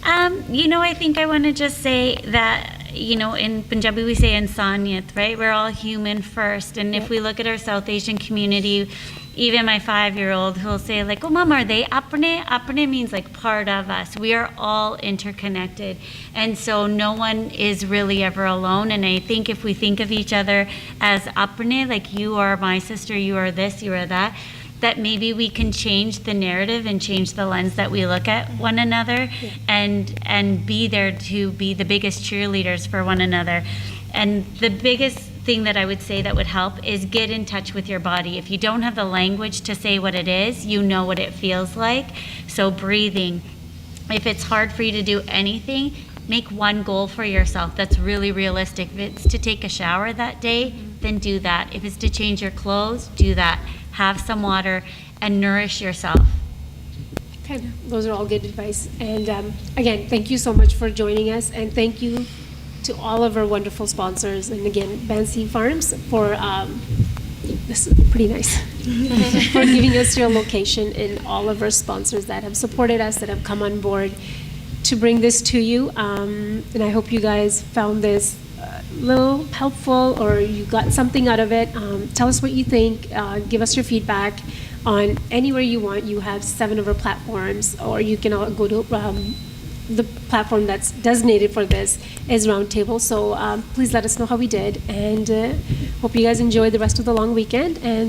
I think I want to just say that, in Punjabi we say insaniyat, right? We're all human first. And if we look at our South Asian community, even my 5-year-old who'll say like, oh, mom, are they apne? Apne means like part of us. We are all interconnected. And so no one is really ever alone. And I think if we think of each other as apne, like you are my sister, you are this, you are that maybe we can change the narrative and change the lens that we look at one another, and be there to be the biggest cheerleaders for one another. And the biggest thing that I would say that would help is get in touch with your body. If you don't have the language to say what it is, you know what it feels like. So breathing. If it's hard for you to do anything, make one goal for yourself that's really realistic. If it's to take a shower that day, then do that. If it's to change your clothes, do that. Have some water and nourish yourself. Okay, those are all good advice. And again, thank you so much for joining us, and thank you to all of our wonderful sponsors. And again, Bansi Farms for this is pretty nice for giving us your location, and all of our sponsors that have supported us, that have come on board to bring this to you. And I hope you guys found this little helpful, or you got something out of it. Tell us what you think. Give us your feedback on anywhere you want. You have 7 of our platforms, or you can go to the platform that's designated for this is Roundtable. So please let us know how we did, and hope you guys enjoy the rest of the long weekend. And